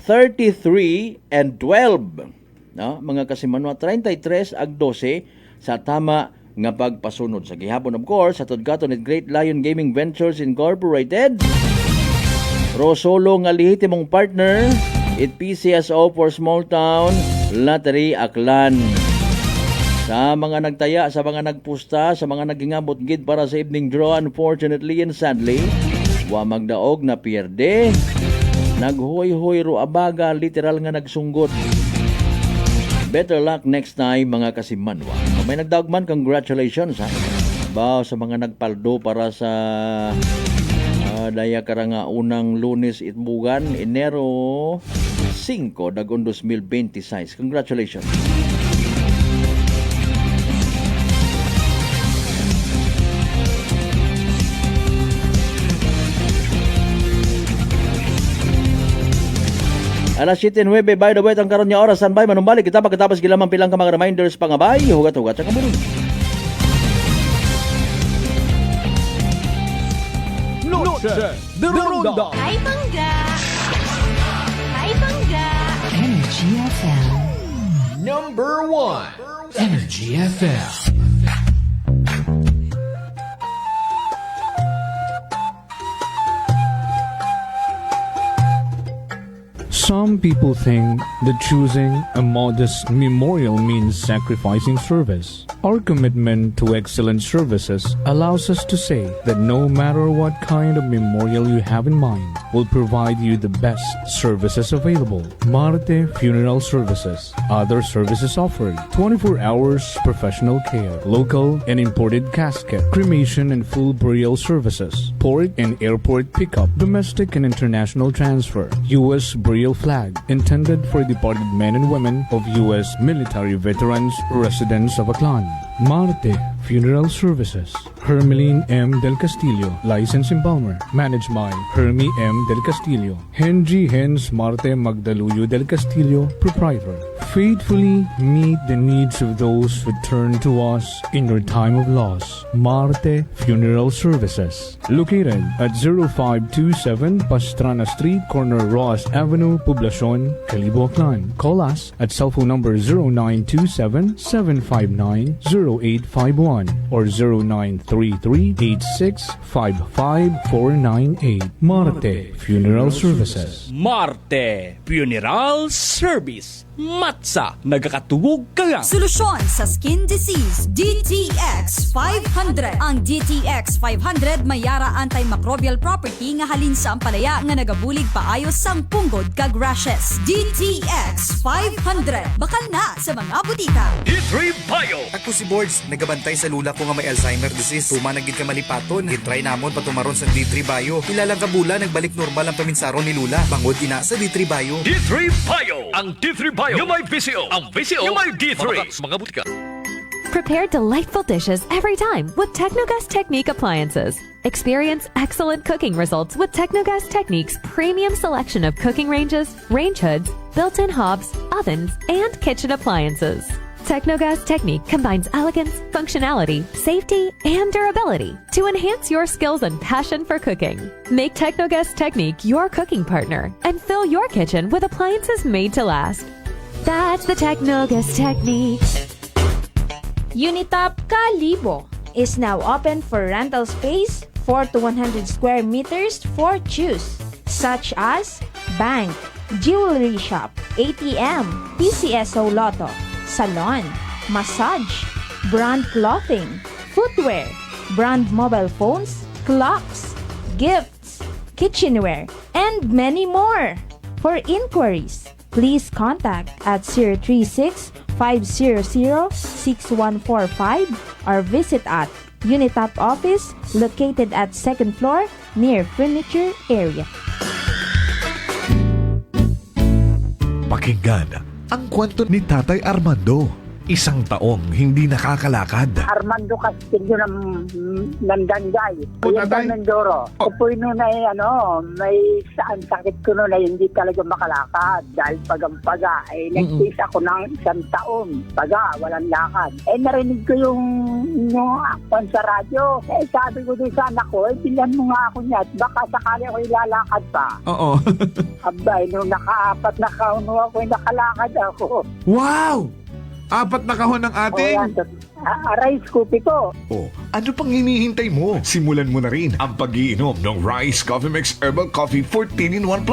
33 and 12. No, mga kasimanwa, 33 ag 12 sa tama nga pagpasunod sa gihapon, of course sa tudgaton ni Great Lion Gaming Ventures Incorporated. Rosolo nga lehitimong partner it PCSO for Small Town Lottery Aklan. Sa mga nagtaya, sa mga nagpusta, sa mga nagingabot gid para sa evening draw, unfortunately and sadly, wa magdaog na pierde. Naghoy-hoy ro abaga, literal nga nagsunggot. Better luck next time mga kasimanwa. Kung may nagdaog man, congratulations ha. Ba sa mga nagpaldo para sa daya karanga unang Lunes itbugan, Enero 5, dagon 2026. Congratulations. Alas 7:09, by the way, ang karon niya oras, standby, manumbalik kita pagkatapos gilamang pilang ka mga reminders pangabay, hugat-hugat sa kamunog. Noche de Ronda. Hi, Bangga! Hi, Bangga! Energy FM. Number 1. Energy FM. Some people think that choosing a modest memorial means sacrificing service. Our commitment to excellent services allows us to say that no matter what kind of memorial you have in mind, we'll provide you the best services available. Marte Funeral Services. Other services offered: 24 hours professional care, local and imported casket, cremation and full burial services, port and airport pickup, domestic and international transfer, U.S. burial flag, intended for departed men and women of U.S. military veterans residents of Aklan. Marte Funeral Services. Hermeline M. Del Castillo, License Embalmer. Managed by Hermie M. Del Castillo. Henry Hens Marte Magdaluyo Del Castillo, Proprietor. Faithfully meet the needs of those who turn to us in your time of loss. Marte Funeral Services. Located at 0527 Pastrana Street, corner Roas Avenue, Poblacion, Calibo, Aklan. Call us at cellphone number 0927-759-0851 or 0933-8655-498. Marte Funeral Services. Marte Funeral Service. Matsa, nagakatubog ka nga. Solusyon sa skin disease, DTX 500. Ang DTX 500 may yara antimicrobial property nga halin sa ampalaya nga nagabulig paayos sang punggod kag rashes. DTX 500. Bakal na sa mga butika. D3 Bio. Ako si Boards, nagabantay sa lula ko nga may Alzheimer disease. Tumanagid ka malipaton. Gitry namon patumaron sa D3 Bio. Ilang kabula nagbalik normal ang paminsaron ni Lula. Bangod ina sa D3 Bio. D3 Bio. Ang D3 Bio. Yung may VCO. Ang VCO. Yung may D3. Mga butika. Prepare delightful dishes every time with Technogas Technique appliances. Experience excellent cooking results with Technogas Technique's premium selection of cooking ranges, range hoods, built-in hobs, ovens, and kitchen appliances. Technogas Technique combines elegance, functionality, safety, and durability to enhance your skills and passion for cooking. Make Technogas Technique your cooking partner and fill your kitchen with appliances made to last. That's the Technogas Technique. Unitop Calibo is now open for rental space 4 to 100 square meters for choose, such as bank, jewelry shop, ATM, PCSO Lotto, salon, massage, brand clothing, footwear, brand mobile phones, clocks, gifts, kitchenware, and many more. For inquiries, please contact at 036-500-6145 or visit at Unitop office located at 2nd floor near furniture area. Pakinggan ang kwento ni Tatay Armando. Isang taong hindi nakakalakad. Armando Castillo ng Danggay. Kuya Mendoro. Upoy nun ay may saan sakit ko nun ay hindi talaga makalakad. Dahil pagampaga, nag-face ako ng 1 taon. Paga, walang lakad. Narinig ko yung akwan sa radyo. Sabi ko doon sa anak ko, bilhan mo nga ako niya. Baka sakali ako ilalakad pa. Oo. Abay, nung naka-4 na kaon ako, nakalakad ako. Wow! 4 na kahon ng ating... Rice Coffee ko. Oh, ano pang hinihintay mo? Simulan mo na rin ang pag-iinom ng Rice Coffee Mix Herbal Coffee 14-in-1+1.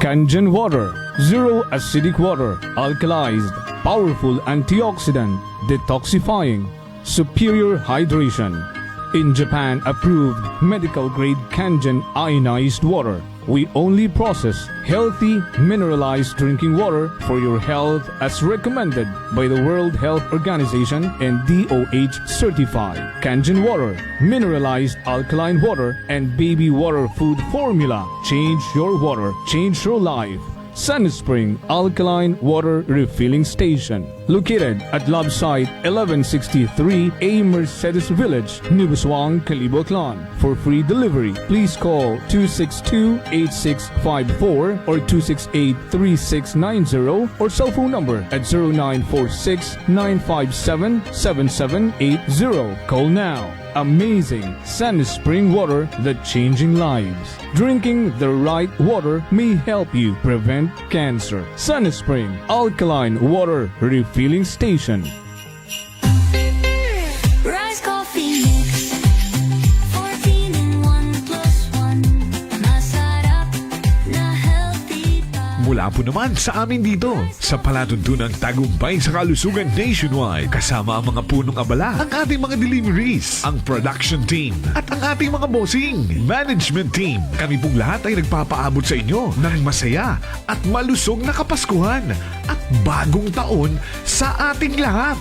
Kangen water, zero acidic water, alkalized, powerful antioxidant, detoxifying, superior hydration. In Japan approved medical grade Kangen ionized water. We only process healthy mineralized drinking water for your health as recommended by the World Health Organization and DOH certified. Kangen water, mineralized alkaline water, and baby water food formula. Change your water, change your life. SunSpring Alkaline Water Refilling Station. Located at Love Site 1163 A Mercedes Village, Nibuswang, Kalibo Clan. For free delivery, please call 262-8654 or 268-3690 or cell phone number at 0946-957-7780. Call now. Amazing SunSpring water that changing lives. Drinking the right water may help you prevent cancer. SunSpring Alkaline Water Refilling Station. Rice coffee mix, 14 in 1 plus 1. Masarap na healthy pa. Mula po naman sa amin dito, sa palatuntunang tagumpay sa kalusugan nationwide, kasama ang mga punong abala, ang ating mga deliveries, ang production team, at ang ating mga bossing, management team. Kami pong lahat ay nagpapaabot sa inyo ng masaya at malusog na Kapaskuhan at bagong taon sa ating lahat.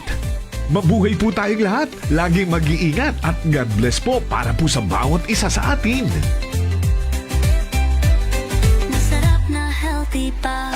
Mabuhay po tayong lahat, laging mag-iingat at God bless po para po sa bawat isa sa atin. Masarap na healthy pa.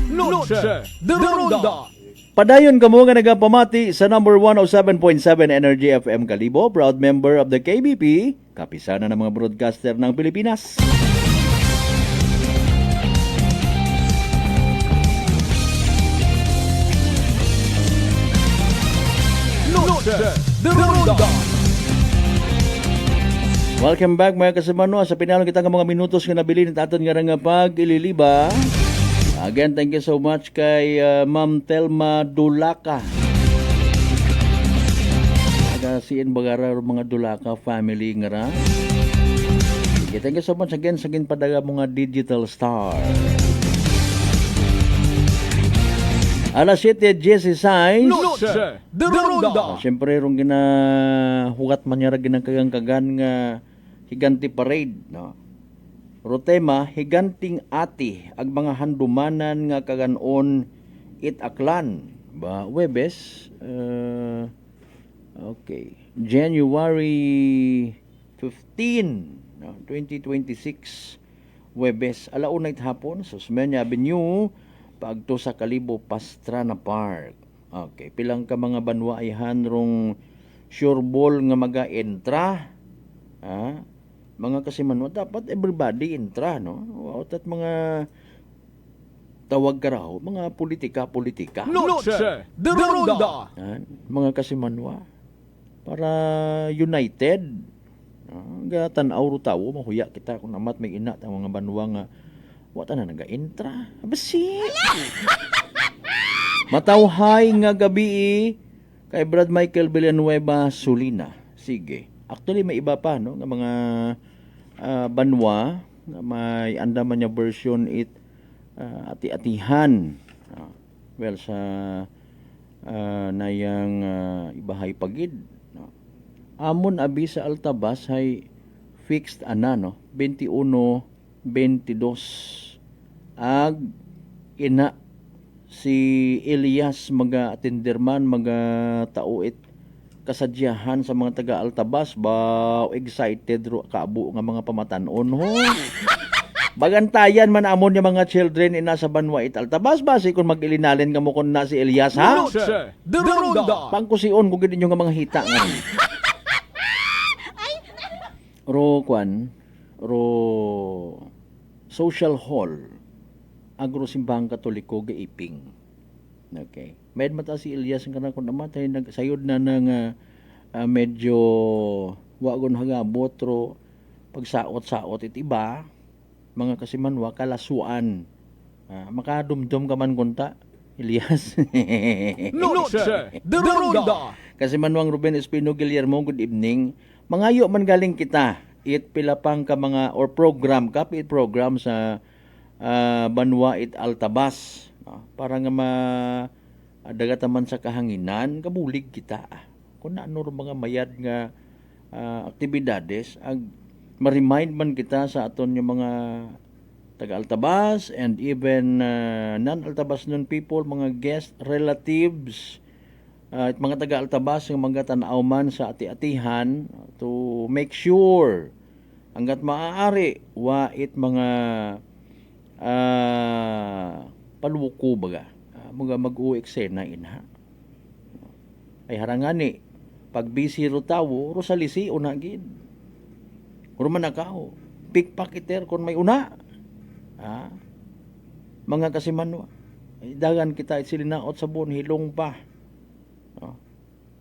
Noche de Ronda. Padayon kamo nga nagapamati sa number 107.7 Energy FM Kalibo, proud member of the KBP, kapisana ng mga broadcaster ng Pilipinas. Noche de Ronda. Welcome back mga kasamano sa pinalong kita nga mga minutos nga nabili ng aton nga pag-ililiba. Again, thank you so much kay Ma'am Telma Dulaka. Nagasiin bagara mga Dulaka family nga ra. Sige, thank you so much again sa padaga mga digital star. Alas 7:16. Noche de Ronda. Siyempre, rong ginahugat man niya ginang kagan nga higanti parade, no? Rotema, higanting ati, ag mga handumanan nga kaganon itaklan. Ba, Webes, okay, January 15, no, 2026, Webes, alaunay hapon, sa Osmeña Avenue, pagto sa Kalibo, Pastrana Park. Okay, pilang ka mga banwa ay hanrong sureball nga maga-entra, ha? Mga kasimanwa, dapat everybody intra, no? At mga tawag ka raw, mga politika. Noche de Ronda. Mga kasimanwa, para united. Gatan auro tawo, mahuya kita kung namat may ina ang mga banwa nga, wata na naga-intra. Abasi! Matawhay nga gabi kay Brad Michael Villanueva Sulina. Sige. Actually, may iba pa, no? Ng mga banwa na may andaman niya version ati-atihan. Well, sa nayang ibahay pagid. No? Amon abi sa Altabas ay fixed no? 21-22. Ag ina si Elias maga-atenderman, maga-tauit kasadyahan sa mga taga Altabas ba excited ro kaabo nga mga pamatanon ho. Bagantayan man amon yung mga children ina sa Banwait Altabas ba si kung mag-ilinalin kamo kun na si Elias ha? Noche de Ronda. Pangkusion kung gid nga mga hita nga. Ro social hall agro simbang Katoliko gaiping. Okay. Med mata si Elias nga na kun namatay nagsayod na ng medyo wagon hagabot ro pagsaot-saot iti iba mga kasimanwa kalasuan. Makadumdum ka man kunta Elias. Noche de Ronda. Kasi Manuang Ruben Espino Guillermo, good evening. Mangayo man galing kita. It pila pang ka mga or program, kapit program sa Banwa it Altabas. No? Para nga dagataman sa kahanginan, kabulig kita. Kung ano mga mayad nga aktibidades, ma-remind man kita sa aton yung mga taga-Altabas and even non-Altabas nun people, mga guest relatives at mga taga-Altabas yung mga tanaw man sa ati-atihan to make sure hanggat maaari wa it mga paluko baga mga mag-uwi eksena inha ay harangani pag busy ro tawo ro salisi una gid ro man nakaw pickpocketer kon may una mga kasimanwa dagan kita silinaot sa buon hilong pa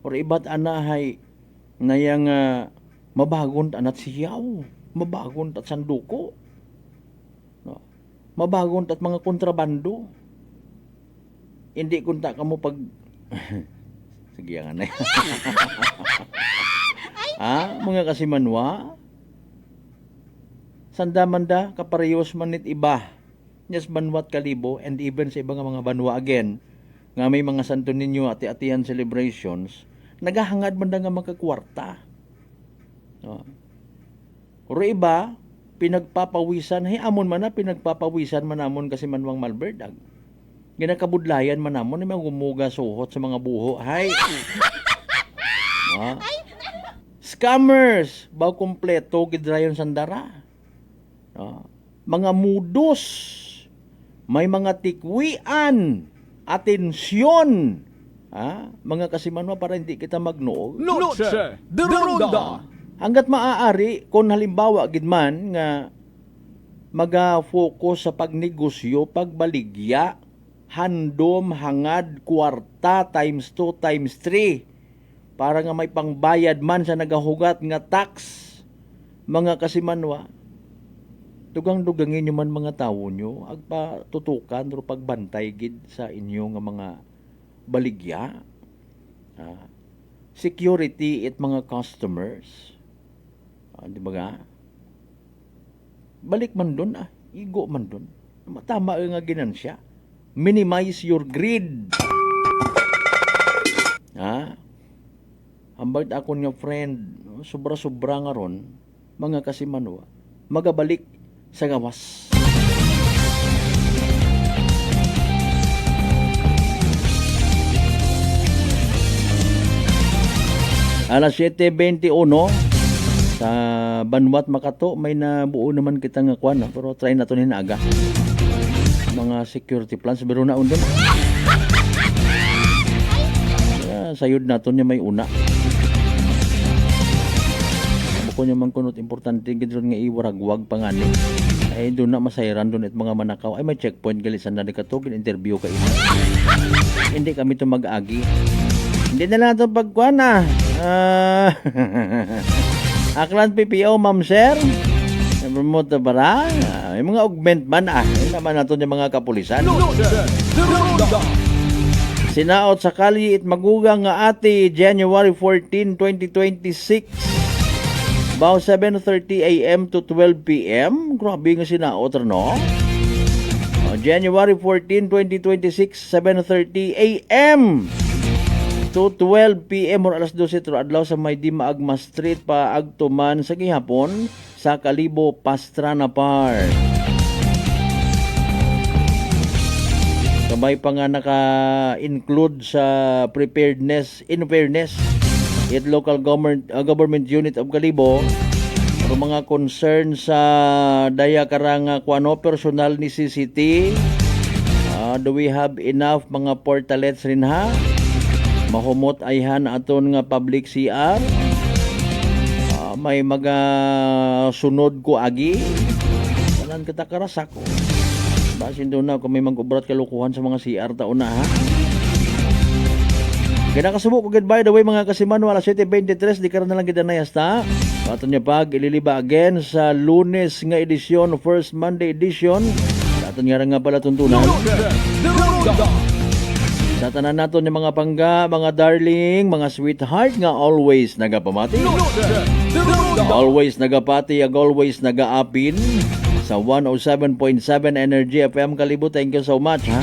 or iba't anahay ngayang mabagon anat siyaw mabagon at sanduko mabagon at mga kontrabando hindi kunta ka mo pag sige nga na mga kasimanwa sandamanda kaparehos manit iba nyas banwat kalibo and even sa ibang mga banwa again nga may mga Santo Niño ati-atihan celebrations nagahangad man nga makakwarta pero iba pinagpapawisan amon man na pinagpapawisan man namon kasi Manuang Malberdag ginakabudlayan man namon may gumuga suhot sa mga buho scammers baw kompleto gidrayon sandara mga mudos, may mga tikwian, atensyon, mga kasimanwa para hindi kita magnoog. Noche de Ronda. Hanggat maaari, kung halimbawa gidman nga maga-focus sa pagnegosyo, pagbaligya, handom, hangad, kwarta, times 2, times 3, para nga may pangbayad man sa nagahugat nga tax, mga kasimanwa, dugang-dugangin nyo man mga tao nyo, agpatutukan o pagbantay gid sa inyo nga mga baligya, security at mga customers. Di ba ga? Balik man dun, igo man dun. Matama nga ginansya. Minimize your greed. Hambag ako nga friend, sobra-sobra nga ron, mga kasimanwa, magabalik sa gawas. Alas 7:21 sa Banwat Makato may nabuo naman kita nga kwan pero try na to nin aga. Mga security plans pero na undon. Sayod nato niya may una. Ko niya man kunot importante gidron nga iwaragwag pangani ay doon na masayran doon at mga manakaw ay may checkpoint galisan na katugin interview ka ina hindi kami to mag-agi hindi na lang ito pagkuhan Aklan PPO ma'am sir promote para may mga augment man ay naman nato yung mga kapulisan sinaot sa kali at magugang nga ati January 14, 2026 about 7:30 a.m. to 12 p.m. Grabe nga sinaot no? January 14, 2026, 7:30 a.m. to 12 p.m. or alas 12 to adlaw sa may di Maagma Street pa agtuman sa gihapon sa Kalibo Pastrana Park. Sabay pa nga naka-include sa in fairness at local government unit of Kalibo o mga concern sa daya karanga kuano personal necessity. Do we have enough mga portalets rin ha? Mahumot ayhan aton nga public CR. May mga sunod ko agi. Tanan kita karasak ko. Basin doon na kung may mag-ubrat kalukuhan sa mga CR taon na ha. Kaya nakasubok ko by the way mga kasimanwa alas 7:23 di ka na lang kita nayasta. Pato niya pag ililiba again sa Lunes nga edisyon, first Monday edition. Pato niya nga pala tuntunan. Sa tanan naton yung mga pangga, mga darling, mga sweetheart nga always nagapamati. Always nagapati, ag always nagaapin sa 107.7 Energy FM Kalibo. Thank you so much, ha.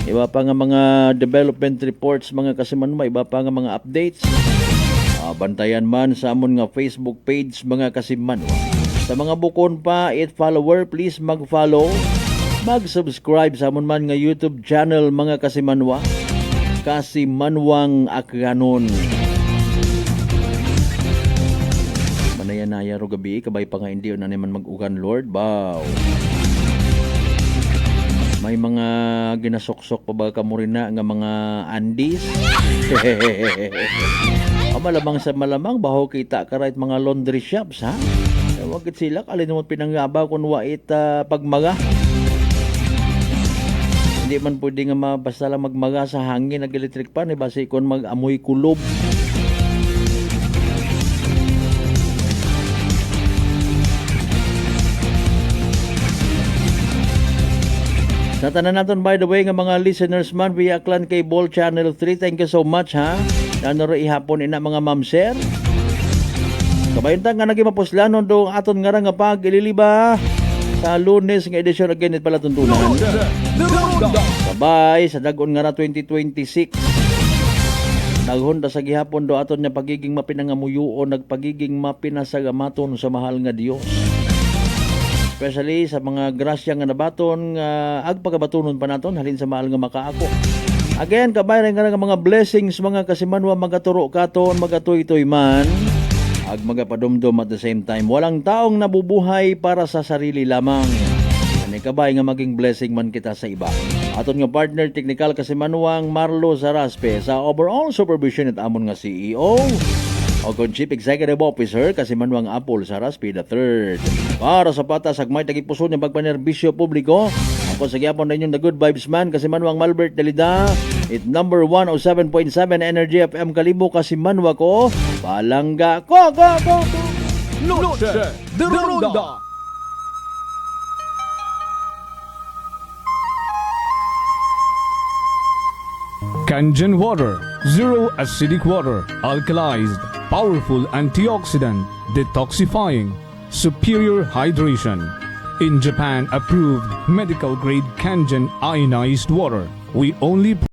Iba pa nga mga development reports, mga kasimanwa, iba pa nga mga updates. Bantayan man sa amon nga Facebook page, mga kasimanwa. Sa mga bukon pa, 8 follower, please mag-follow. Mag-subscribe sa amon man nga YouTube channel, mga kasimanwa. Kasimanwang Akyanon. Manaya-naya ro gabi, kabay pa nga hindi na naman mag-ugan, Lord. Bow. May mga ginasok-sok pa ba kamurina nga mga andis? Malamang sa malamang, baho kita ka right mga laundry shops, ha? Wagit sila, kalin mo pinangaba kung wait pagmaga. Hindi man pwede nga basta lang magmaga sa hangin, nag-electric pan, basi kung mag-amoy kulob. Sa tanan naton, by the way, nga mga listeners man via Clan Cable Channel 3, thank you so much, ha. Nanoro ihapon ina mga ma'am sir. Kabayuntan nga naging mapuslanon do aton nga nga pag ililiba sa Lunes nga edisyon again it pala tuntunan. Sabay sa dagon nga 2026. Daghon ta sa gihapon do aton nya pagiging mapinangamuyuon, nagpagiging mapinasagamaton sa mahal nga Dios. Especially sa mga grasya nga nabaton nga agpagabatunon pa naton halin sa mahal nga makaako. Again, kabayan nga mga blessings, mga kasimanwa, magaturo katon, magatoy-toy man, ag magapadumdum at the same time. Walang taong nabubuhay para sa sarili lamang. Ani kabay nga maging blessing man kita sa iba. Aton nga partner technical kasimanwang Marlo Saraspe sa overall supervision at amon nga CEO o kung Chief Executive Officer kasimanwang Apple Saraspe III. Para sa patas agmay tagipuso ng pagpanerbisyo publiko, ako sa gyapon na inyong The Good Vibes Man kasimanwang Malbert Dalida, it number 107.7 Energy FM Kalibo kasimanwa ko, palangga ko. Noche de Ronda. Kangen water, zero acidic water, alkalized, powerful antioxidant, detoxifying, superior hydration. In Japan approved medical grade Kangen ionized water. We only